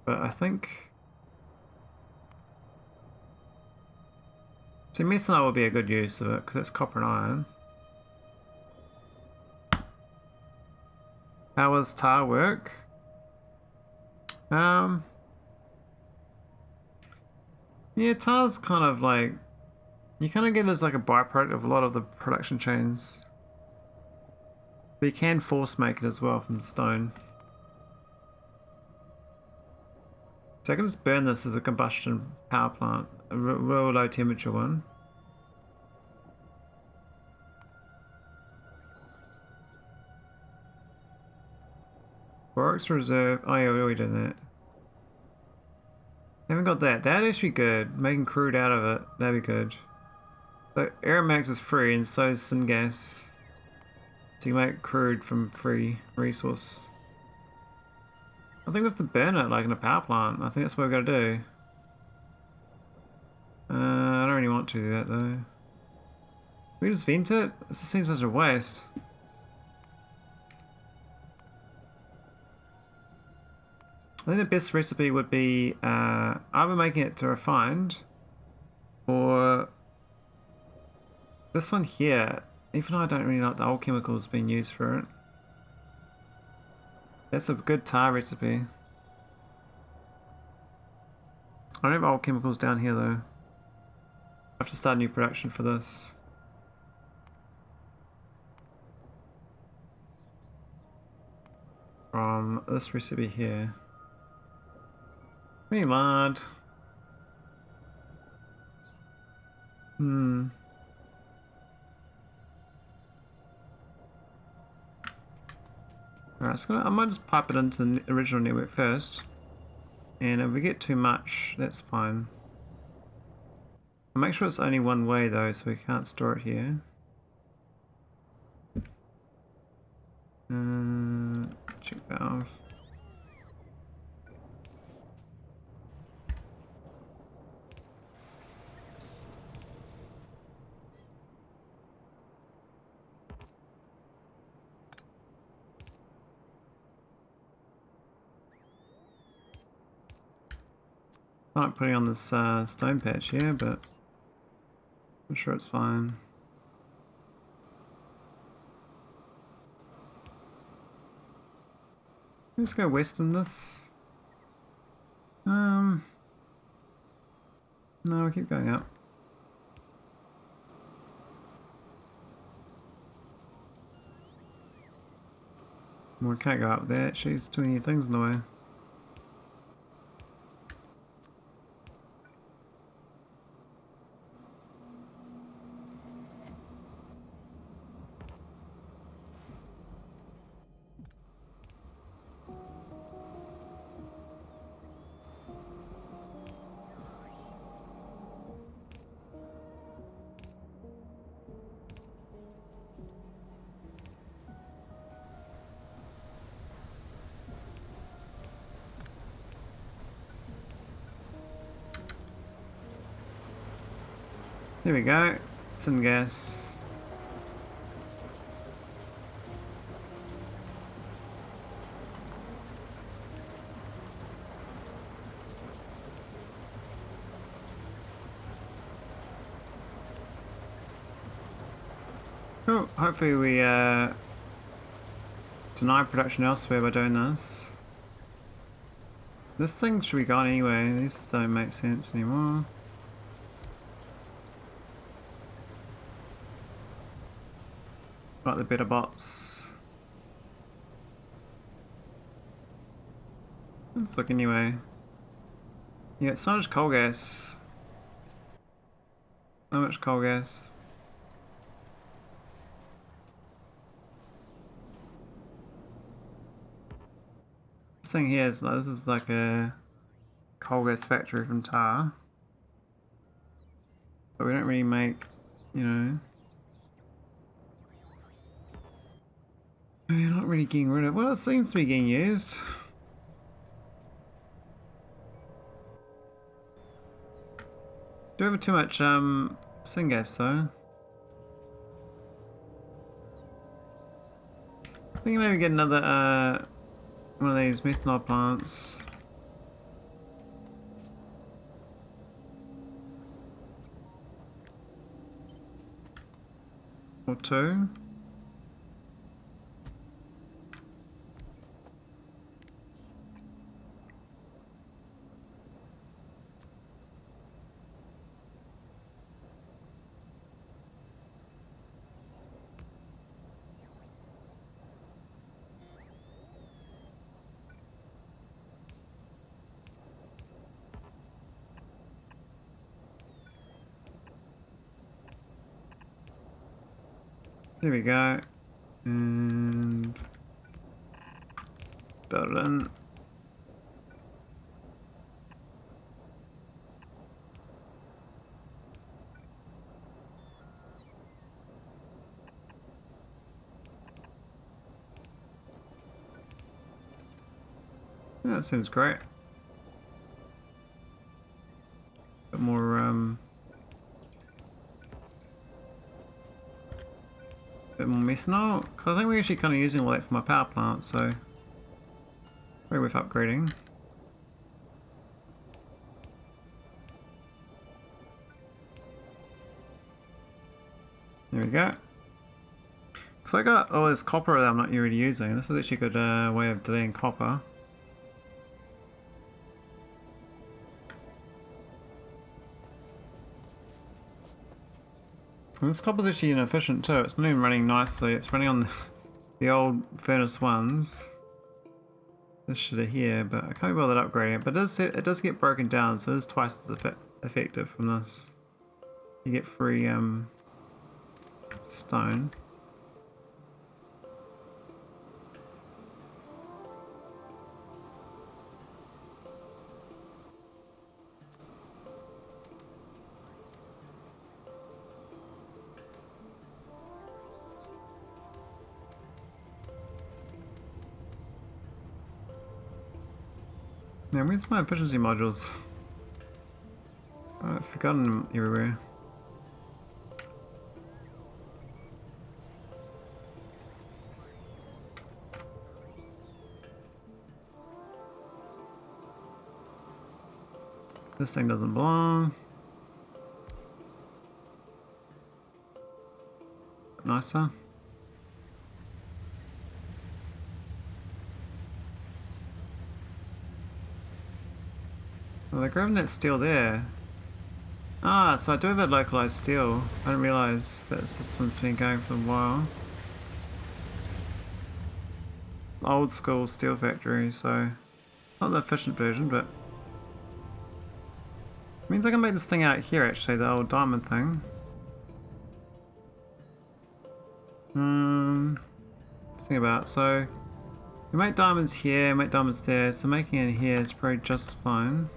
But I think... See, methanol would be a good use of it because it's copper and iron. How does tar work? Yeah, tar's kind of like... You kind of get it as like a byproduct of a lot of the production chains. But you can force make it as well from stone. So I can just burn this as a combustion power plant. A real low temperature one. Kovarex reserve. Oh yeah, we already did that. Haven't got that. That'd actually be good. Making crude out of it. That'd be good. So aromatics is free and so is syngas. So you make crude from free resource. I think we have to burn it like in a power plant. I think that's what we've got to do. I don't really want to do that though. Can we just vent it? This seems such a waste. I think the best recipe would be either making it to refined or this one here. Even though I don't really like the old chemicals being used for it. That's a good tar recipe. I don't have old chemicals down here though. I have to start a new production for this. From this recipe here. Pretty mad. Alright, so I might just pipe it into the original network first. And if we get too much, that's fine. I'll make sure it's only one way though, so we can't store it here. Check valve. I like putting on this stone patch here, but I'm sure it's fine. Let's go west in this. No, we keep going up. Well, we can't go up there, actually, there's too many things in the way. There we go, syngas. Cool, hopefully we deny production elsewhere by doing this. This thing should be gone anyway, these don't make sense anymore. Like the better bots. Let's look anyway. Yeah, it's so much coal gas. So much coal gas. This thing here is like, this is like a coal gas factory from tar. But we don't really make, you know. We're not really getting rid of, well, it seems to be getting used. Do we have too much syngas though? I think maybe get another one of these methanol plants. Or two. There we go. And build it in. Yeah, that seems great. Bit more methanol, because I think we're actually kind of using all that for my power plant, so very worth upgrading. There we go. So I got all this copper that I'm not really using. This is actually a good way of delaying copper. And this copper is actually inefficient too. It's not even running nicely. It's running on the old furnace ones. This shit are here, but I can't be bothered upgrading it. But it does get broken down, so it is twice as effective from this. You get free stone. Now, where's my efficiency modules? I've forgotten them everywhere. This thing doesn't belong. Nicer. Well, they're grabbing that steel there. Ah, so I do have a localized steel. I didn't realise that this one's been going for a while. Old school steel factory, so not the efficient version, but means I can make this thing out here actually, the old diamond thing. Think about, so we make diamonds here, make diamonds there, so making it here is probably just fine.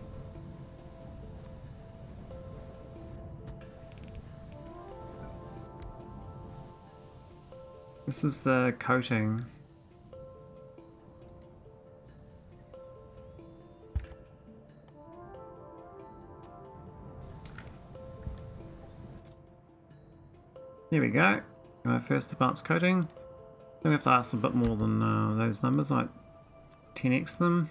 This is the coating. Here we go. My first advanced coating. Then we have to ask a bit more than those numbers, like 10x them.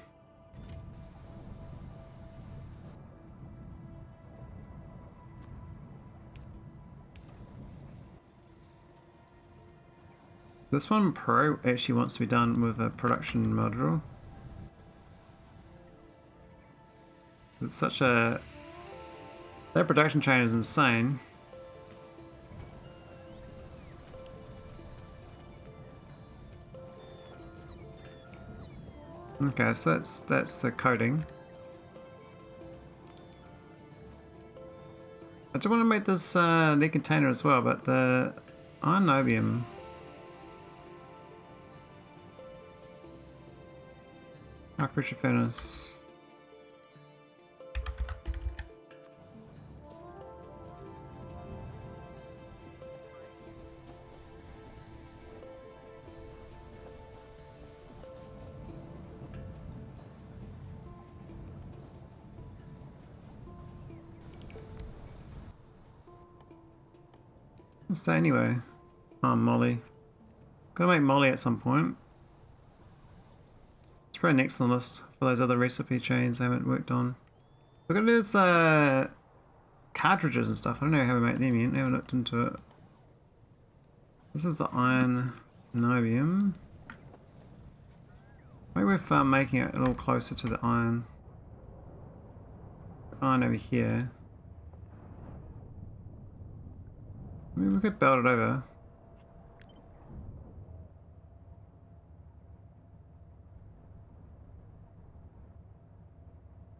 This one Pro actually wants to be done with a production module. It's such a... That production chain is insane. Okay, so that's the coating. I do want to make this lead container as well, but the ionobium. High pressure furnace. What's that anyway? Oh, Molly. Gotta make Molly at some point. It's probably next on the list for those other recipe chains I haven't worked on. Look at this cartridges and stuff. I don't know how we make them yet. I haven't looked into it. This is the iron nobium. Maybe we're making it a little closer to the iron. Iron over here. I mean, we could belt it over.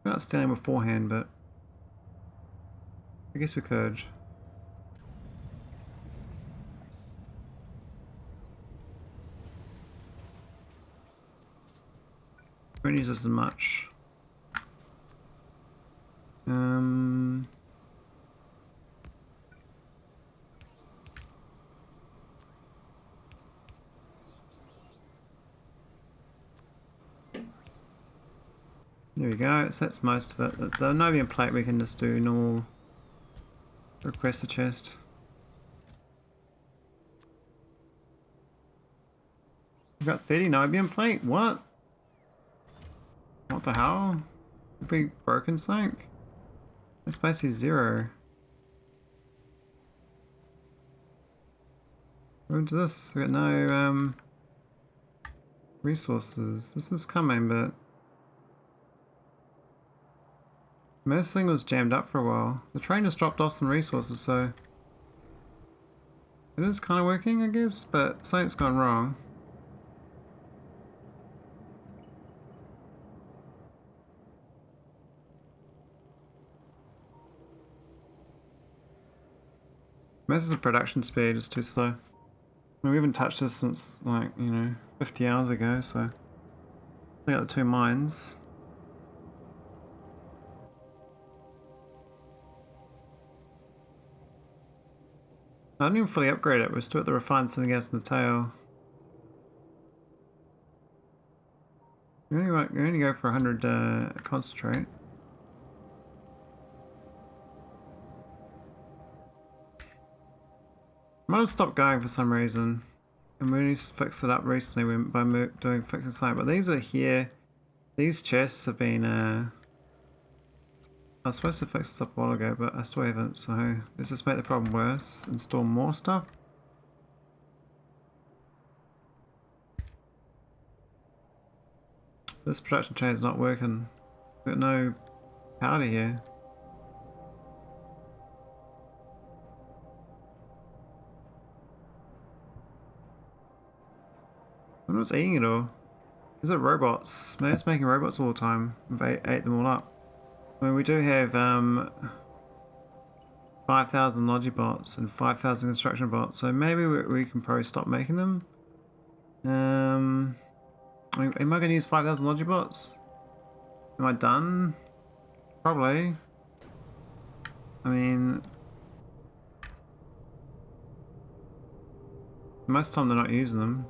We're not standing beforehand, but I guess we could. We don't use this as much. There we go, so that's most of it. The nobium plate we can just do normal request a chest. We've got 30 nobium plate? What? What the hell? Have we broken something? That's basically zero. What into this? We got no resources. This is coming, but most thing was jammed up for a while. The train just dropped off some resources, so it is kind of working, I guess, but something's gone wrong. Most of the production speed is too slow. I mean, we haven't touched this since, like, you know, 50 hours ago, so we got the two mines. I didn't even fully upgrade it, we're still at the refined syngas in the tail. We only go for 100 concentrate. Might have stopped going for some reason, and we only fixed it up recently by doing fixing site. But these are here. These chests have been I was supposed to fix this up a while ago, but I still haven't, so let's just make the problem worse, install more stuff. This production chain is not working. We've got no powder here. I wonder what's eating it all. Is it robots? Maybe it's making robots all the time. We've ate them all up. I mean, we do have 5,000 Logibots and 5,000 construction bots, so maybe we can probably stop making them. Am I going to use 5,000 Logibots? Am I done? Probably. I mean, most of the time they're not using them.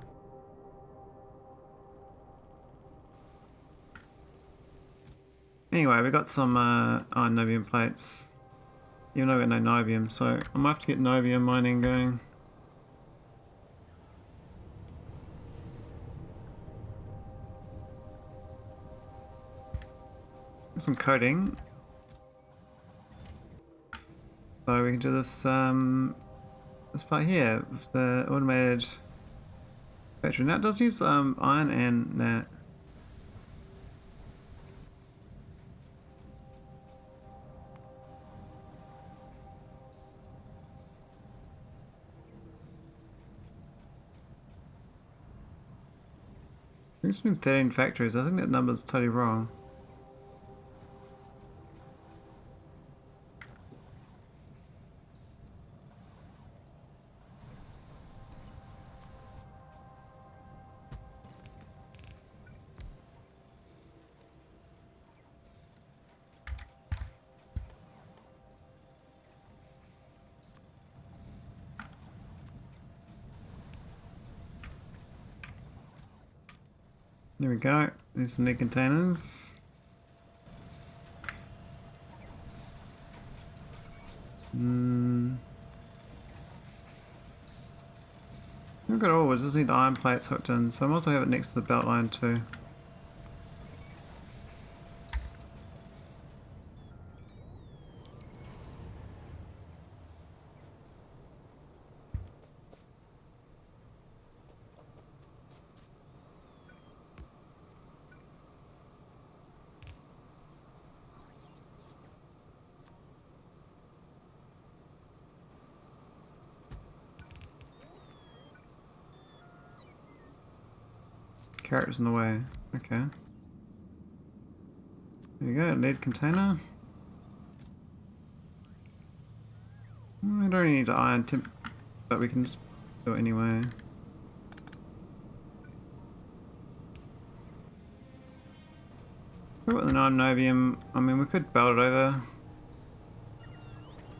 Anyway, we got some Nobium plates. Even though we got no Nobium, so I might have to get Nobium mining going. Get some coating. So we can do this this part here with the automated factory. Now it does use iron and that. I think it's been 13 factories. I think that number's totally wrong. There we go. There's some new containers. Look at all, we just need iron plates hooked in, so I'm also have it next to the belt line too. Carrots in the way. Okay. There you go, lead container. I don't need iron temp, but we can just do it anyway. With the Nobium, I mean, we could belt it over.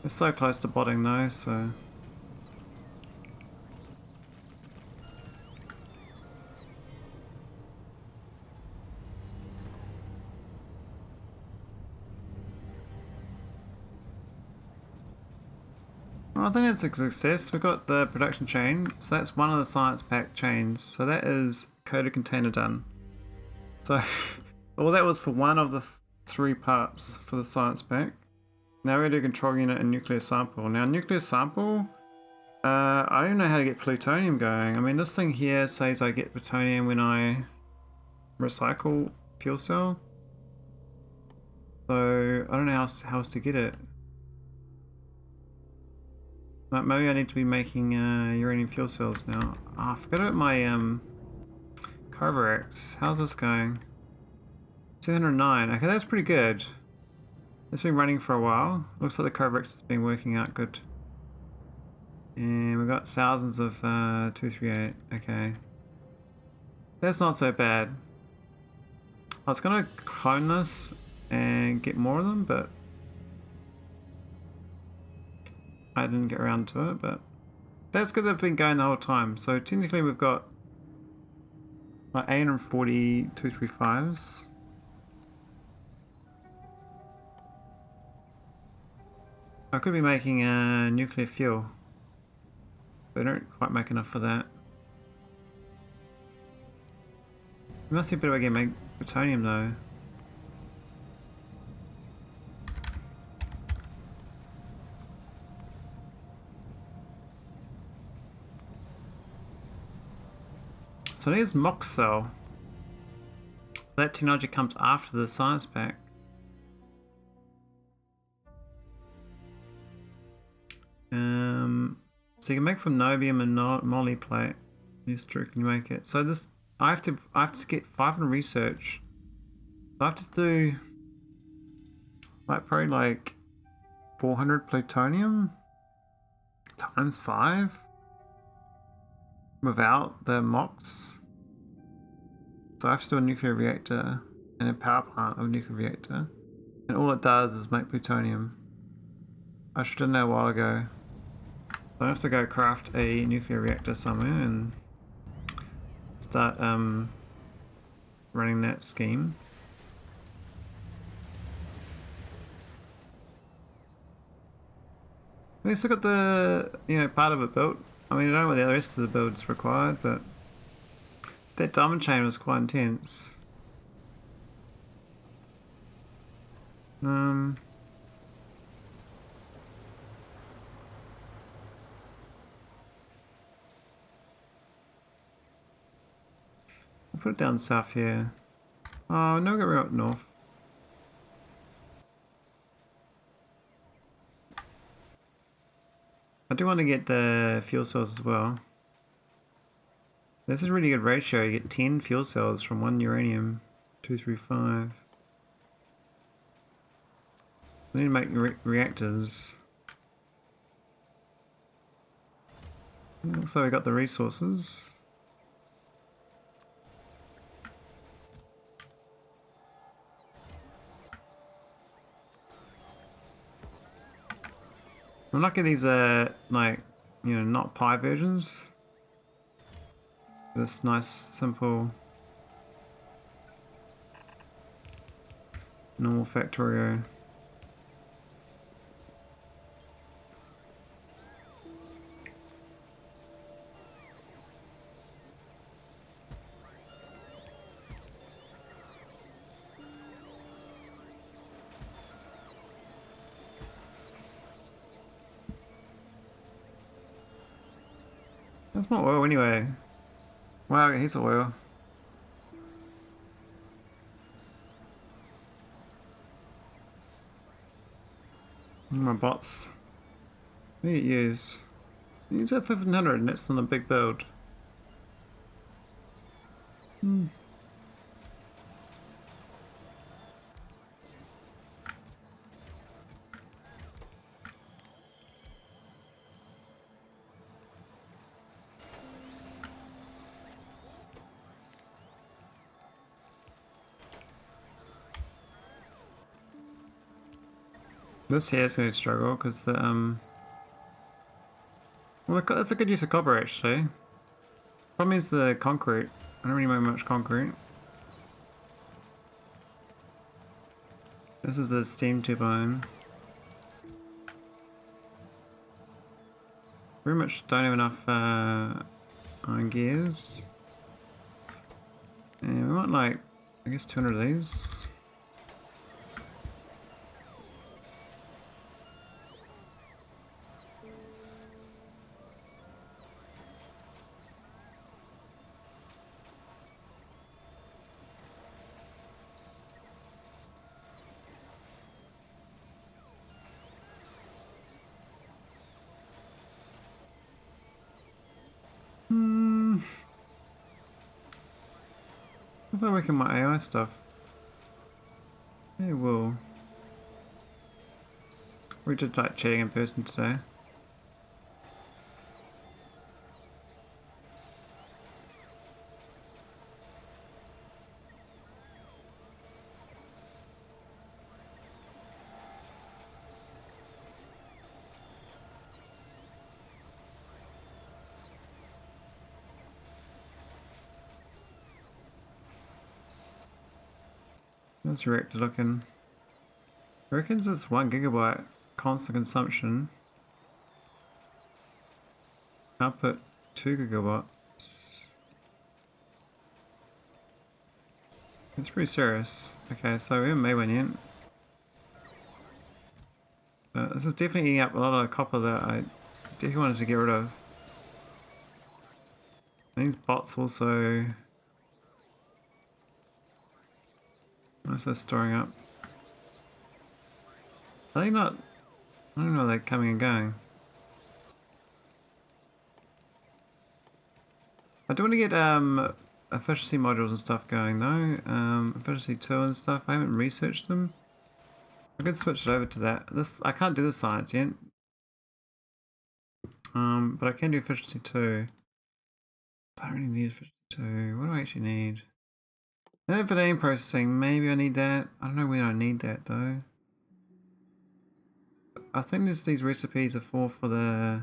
We're so close to botting though, so. Well, I think it's a success. We've got the production chain, so that's one of the science pack chains. So that is coated container done. So, well, that was for one of the 3 parts for the science pack. Now we do control unit and nuclear sample. Now, nuclear sample, I don't even know how to get plutonium going. I mean, this thing here says I get plutonium when I recycle fuel cell. So, I don't know how else to get it. Maybe I need to be making uranium fuel cells now. Oh, I forgot about my kovarex. How's this going? 709. Okay, that's pretty good. It's been running for a while. Looks like the kovarex has been working out good. And we've got thousands of 238. Okay. That's not so bad. I was gonna clone this and get more of them, but I didn't get around to it, but that's good. They've been going the whole time. So technically we've got like 840 235s. I could be making nuclear fuel, but I don't quite make enough for that. There must be a better way to make plutonium though. So there's MOX cell. That technology comes after the science pack. So you can make from nobium and moly plate. Yes, true. Can you make it? So this, I have to get 500 research. So I have to do probably like 400 plutonium times 5 without the MOX. So I have to do a nuclear reactor and a power plant of a nuclear reactor, and all it does is make plutonium. I should have known a while ago. So I have to go craft a nuclear reactor somewhere and start running that scheme. At least I got the part of it built. I mean, I don't know what the rest of the build's required, but that diamond chain was quite intense. I'll put it down south here. Oh, no, go up north. I do want to get the fuel cells as well. This is a really good ratio. You get 10 fuel cells from 1 uranium 235. We need to make reactors. Also, we got the resources. I'm lucky these are like, not Pi versions. This nice, simple, normal Factorio. That's more oil anyway. Wow, here's oil. My bots. What do you use? Use a 1500 and it's on a big build. This here is going to struggle because the well, that's a good use of copper actually. Problem is the concrete. I don't really make much concrete. This is the steam turbine. Very much don't have enough iron gears. And we want like, I guess 200 of these. If I work on my AI stuff, it will. We did like chatting in person today. That's reactor looking. Reckons it's 1 gigabyte constant consumption. Output 2 gigawatts. It's pretty serious. Okay, so we haven't made one yet. This is definitely eating up a lot of copper that I definitely wanted to get rid of. These bots also storing up. Are they not? I don't know, they're coming and going. I do want to get efficiency modules and stuff going though. Efficiency 2 and stuff. I haven't researched them. I could switch it over to that. This I can't do the science yet. But I can do efficiency 2. I don't really need efficiency 2. What do I actually need? Vanadium processing, maybe I need that. I don't know when I need that though. I think these recipes are for the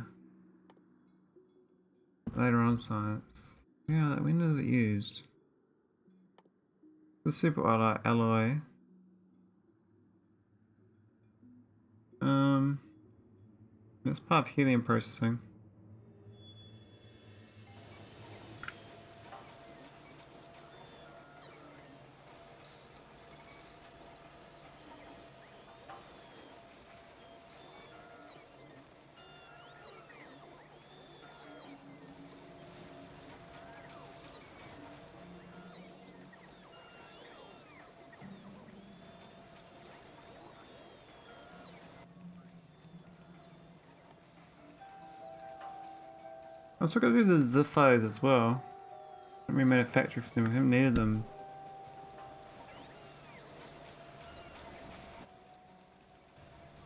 later on science. Yeah, when is it used? The super alloy. That's part of helium processing. I also got to do the Ziphos as well. We made a factory for them. We haven't needed them.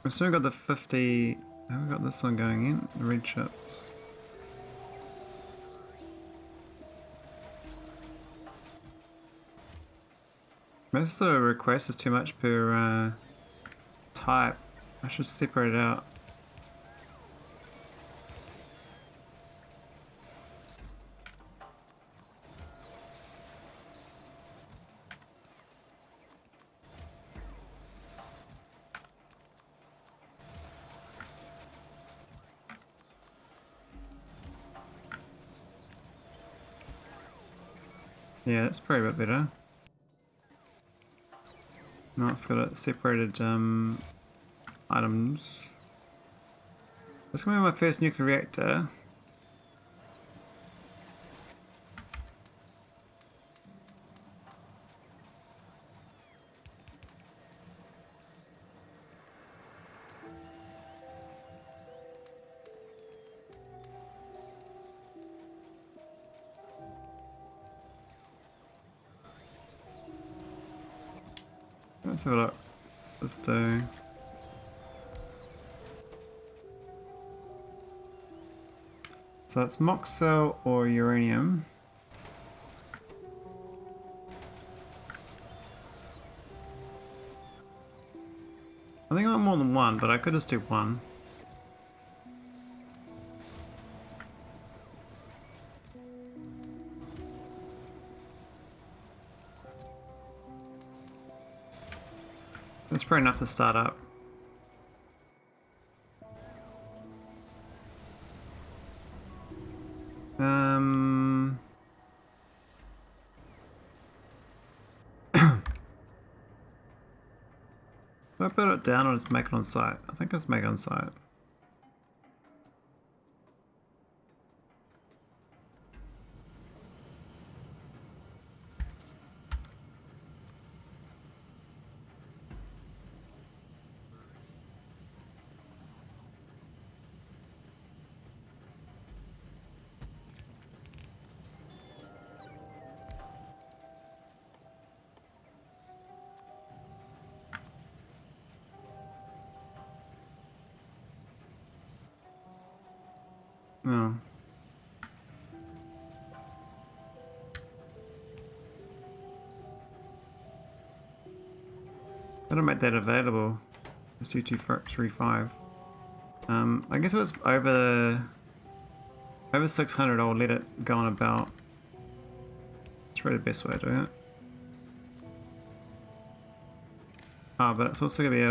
We've still got the 50. Have we got this one going in? The red chips. Most of the request is too much per type. I should separate it out. Yeah, that's probably a bit better. Now it's got it separated items. That's gonna be my first nuclear reactor. Let's have a look. Let's do. So it's moxel or uranium. I think I want more than one, but I could just do one. That's probably enough to start up. Do I put it down or just make it on site? I think let's make it on site. No. I don't make that available. Let's do 235. I guess if it's over 600, I'll let it go on about. It's probably the best way to do it. Ah, but it's also gonna be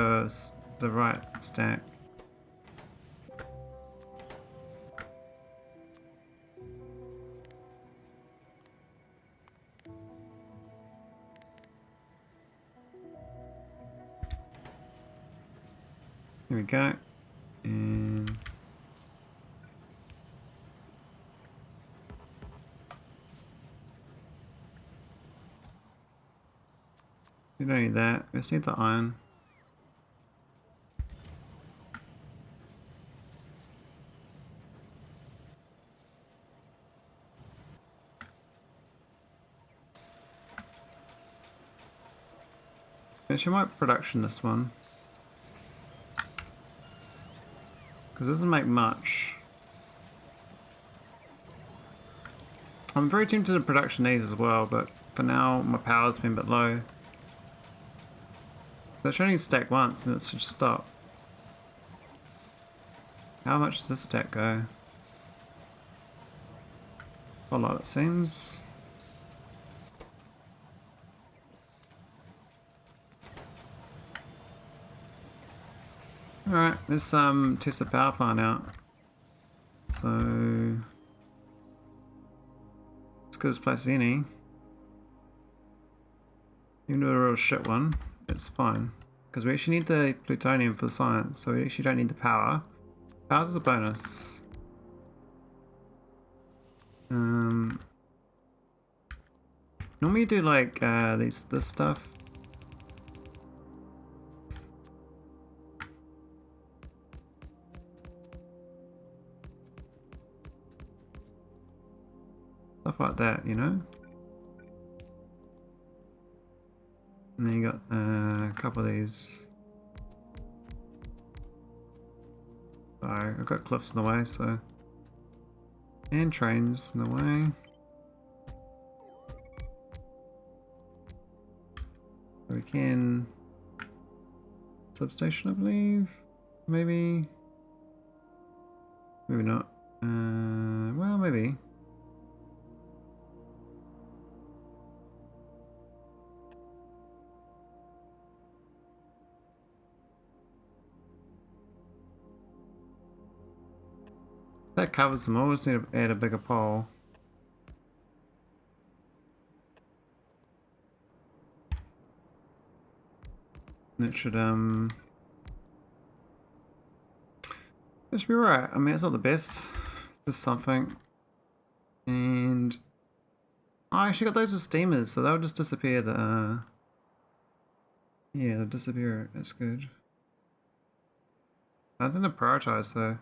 the right stack. Here we go. And We don't need that. We just need the iron. Actually, I might production this one. Because it doesn't make much. I'm very tempted to production these as well, but for now my power's been a bit low. It should only stack once and it should stop. How much does this stack go? A lot, it seems. Alright, let's test the power plant out. So as good as place as any. Even do a real shit one, it's fine. Because we actually need the plutonium for the science, so we actually don't need the power. Power's a bonus. Normally you do like this stuff. Stuff like that, you know? And then you got a couple of these. Sorry, I've got cliffs in the way, so. And trains in the way. So we can. Substation, I believe. Maybe. Maybe not. Well, maybe. That covers them all. We just need to add a bigger pole. That should that should be right. I mean, it's not the best. There's something. And I actually got those as steamers, so they'll just disappear. Yeah, they'll disappear. That's good. I think they're prioritized though.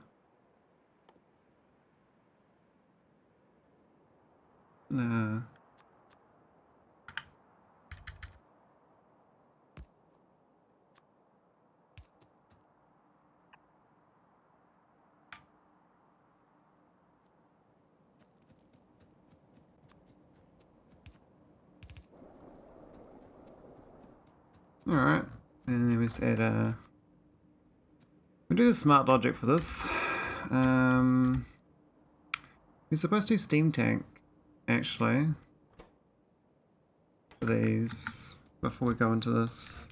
Alright, and then we just add we do the smart logic for this. We're supposed to do steam tank, actually, for these, before we go into this.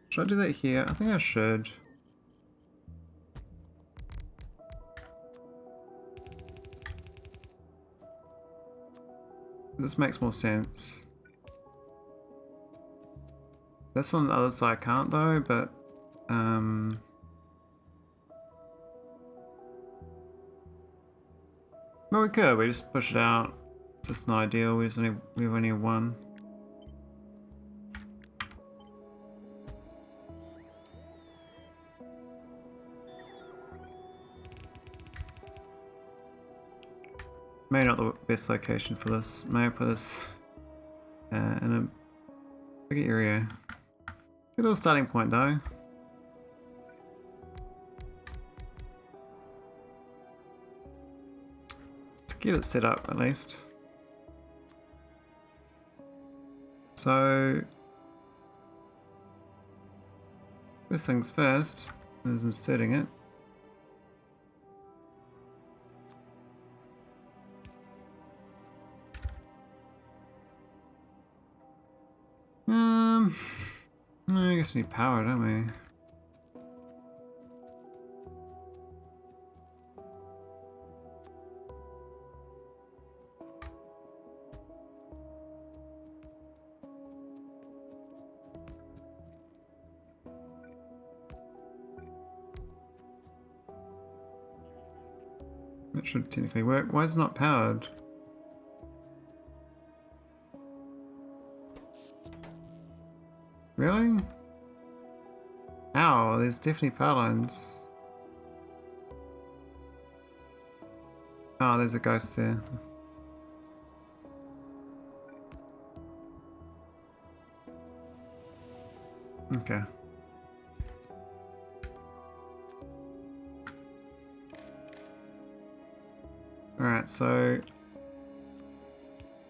Should I do that here? I think I should. This makes more sense. This one on the other side can't though, but well, we could. We just push it out. It's just not ideal. We have only one. Maybe not the best location for this. May I put this in a bigger area? Good little starting point though. Let's get it set up at least. So first things first is inserting it. I guess we need power, don't we? That should technically work. Why is it not powered? Really? Ow, there's definitely power lines. Oh, there's a ghost there. Okay. Alright, so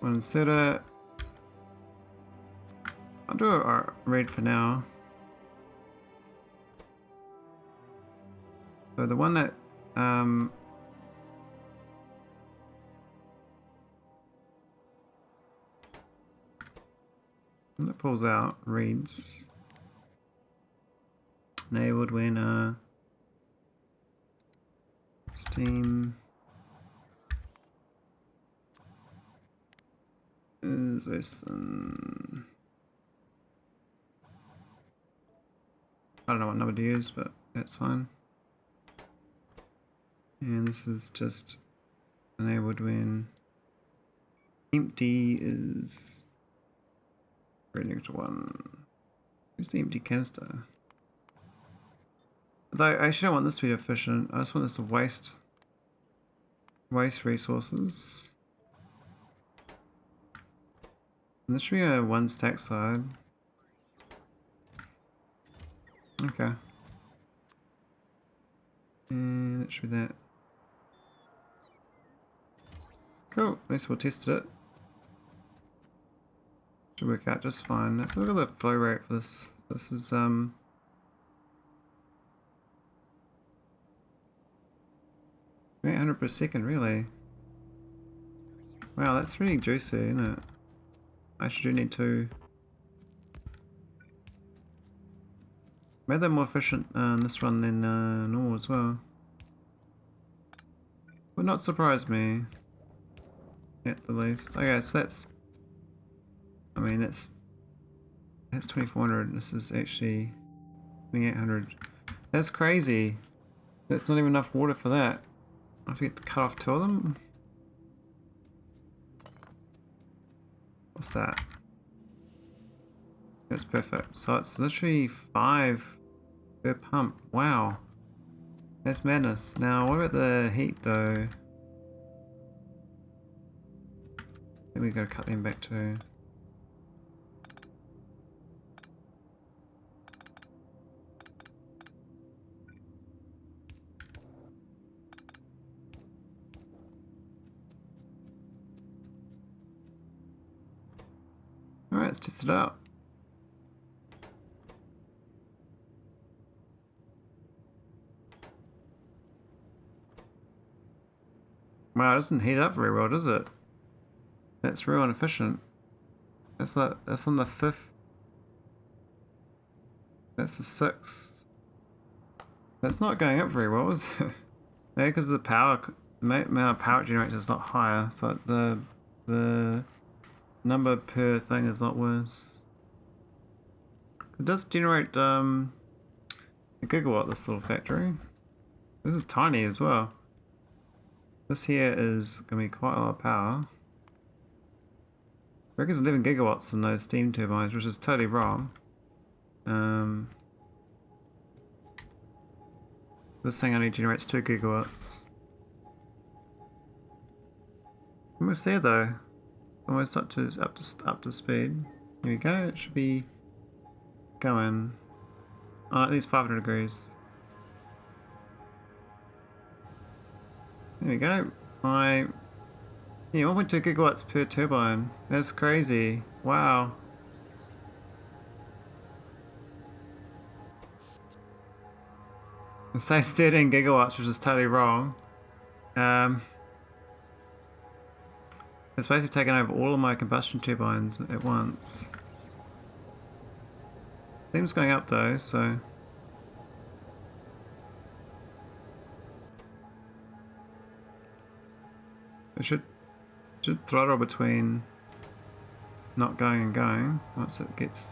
we'll insert it. I'll do a read for now. So the one that pulls out reads enabled when steam is less than, I don't know what number to use, but that's fine. And this is just enabled when empty is greater to 1. Where's the empty canister? Although I actually don't want this to be efficient, I just want this to waste resources. And this should be a 1 stack side. Okay. And it should be that. Cool, at least we'll test it. Should work out just fine. Let's look at the flow rate for this. This is 800 per second, really. Wow, that's really juicy, isn't it? I actually do need to make that more efficient in this run than normal as well. Would not surprise me, at the least. Okay, so that's, I mean, that's 2400. This is actually 2800. That's crazy. That's not even enough water for that. I have to get to cut off 2 of them. What's that? That's perfect. So it's literally 5 per pump. Wow. That's madness. Now, what about the heat though? I think we gotta cut them back too. Alright, let's test it out. Wow, it doesn't heat up very well, does it? That's real inefficient. That's on the 5th. That's the 6th. That's not going up very well, is it? Maybe because the amount of power it generates is not higher, so the number per thing is not worse. It does generate a gigawatt, this little factory. This is tiny as well. This here is going to be quite a lot of power. I reckon it's 11 gigawatts from those steam turbines, which is totally wrong. This thing only generates 2 gigawatts. Almost there though. Almost up to speed. Here we go. It should be going. Oh, at least 500 degrees. There we go. Yeah, 1.2 gigawatts per turbine. That's crazy. Wow. It says 13 gigawatts, which is totally wrong. It's basically taken over all of my combustion turbines at once. Steam's going up though, so it should throttle between not going and going once it gets.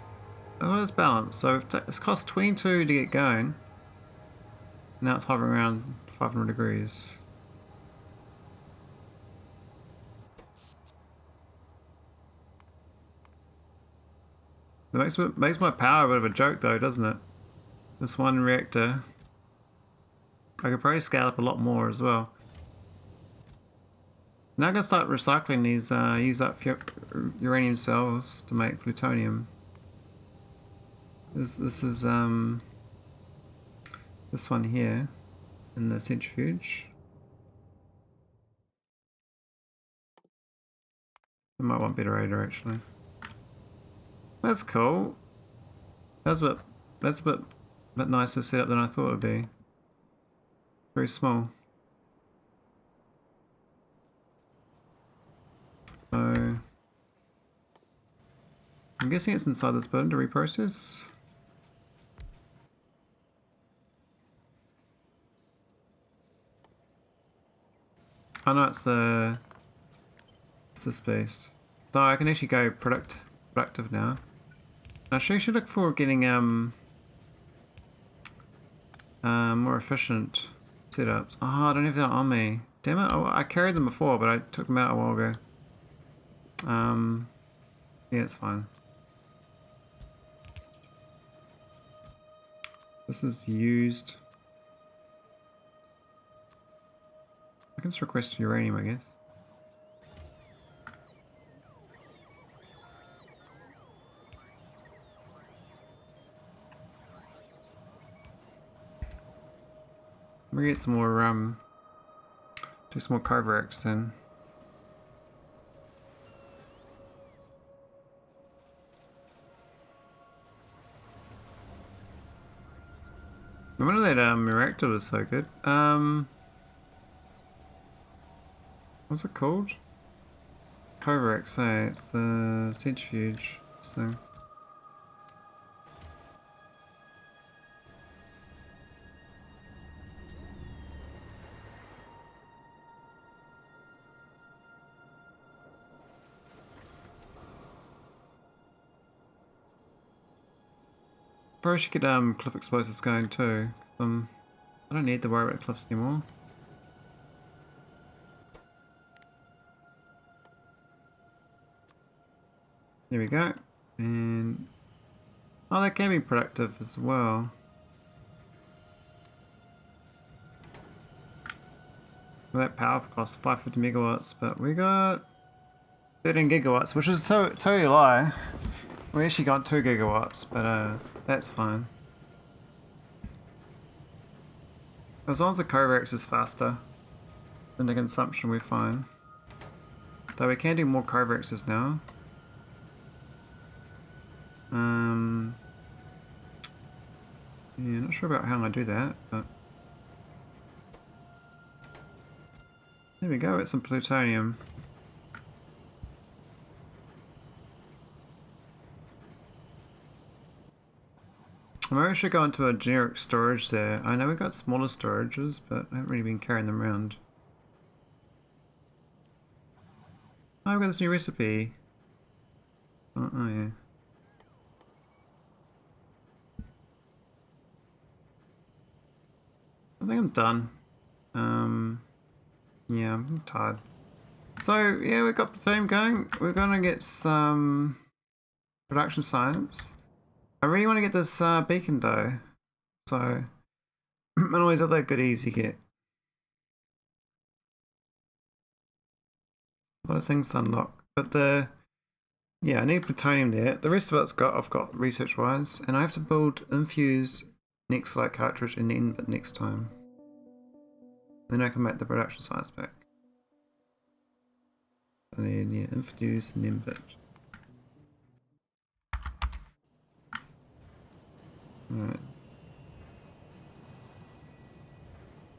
Oh, it's balanced. So it's cost 22 to get going. Now it's hovering around 500 degrees. makes my power a bit of a joke though, doesn't it? This one reactor. I could probably scale up a lot more as well. Now I'm gonna start recycling these, use up uranium cells to make plutonium. This is this one here in the centrifuge. I might want better radar actually. That's cool. That's a bit nicer setup than I thought it would be. Very small. So I'm guessing it's inside this building to reprocess. Oh no, it's the space. So I can actually go productive now. I should look for getting more efficient setups. Oh, I don't have that on me. Damn it! I carried them before, but I took them out a while ago. Yeah, it's fine. This is used. I can just request uranium, I guess. Maybe get some more, do some more kovarex then. No wonder that reactor was so good. What's it called? Kovarex, hey, it's the centrifuge thing. Probably should get cliff explosives going too. I don't need to worry about cliffs anymore. There we go. And oh, that can be productive as well. Well, that power costs 550 megawatts, but we got 13 gigawatts, which is totally a lie. We actually got 2 gigawatts, but that's fine. As long as the kovarex is faster than the consumption, we're fine. Though we can do more kovarexes now. Yeah, not sure about how I do that, but there we go, it's some plutonium. Maybe I should go into a generic storage there. I know we've got smaller storages, but I haven't really been carrying them around. Oh, I've got this new recipe. Oh yeah. I think I'm done. Yeah, I'm tired. So yeah, we've got the team going. We're gonna get some production science. I really want to get this beacon though. So and all these other goodies you get. A lot of things to unlock. But yeah, I need plutonium there. The rest of it's I've got research wise, and I have to build infused next light cartridge in the invert next time. Then I can make the production science back. I need infuse and invert. Alright.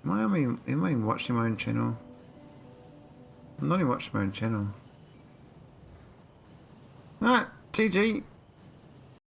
Am I even watching my own channel? I'm not even watching my own channel. Alright, TG.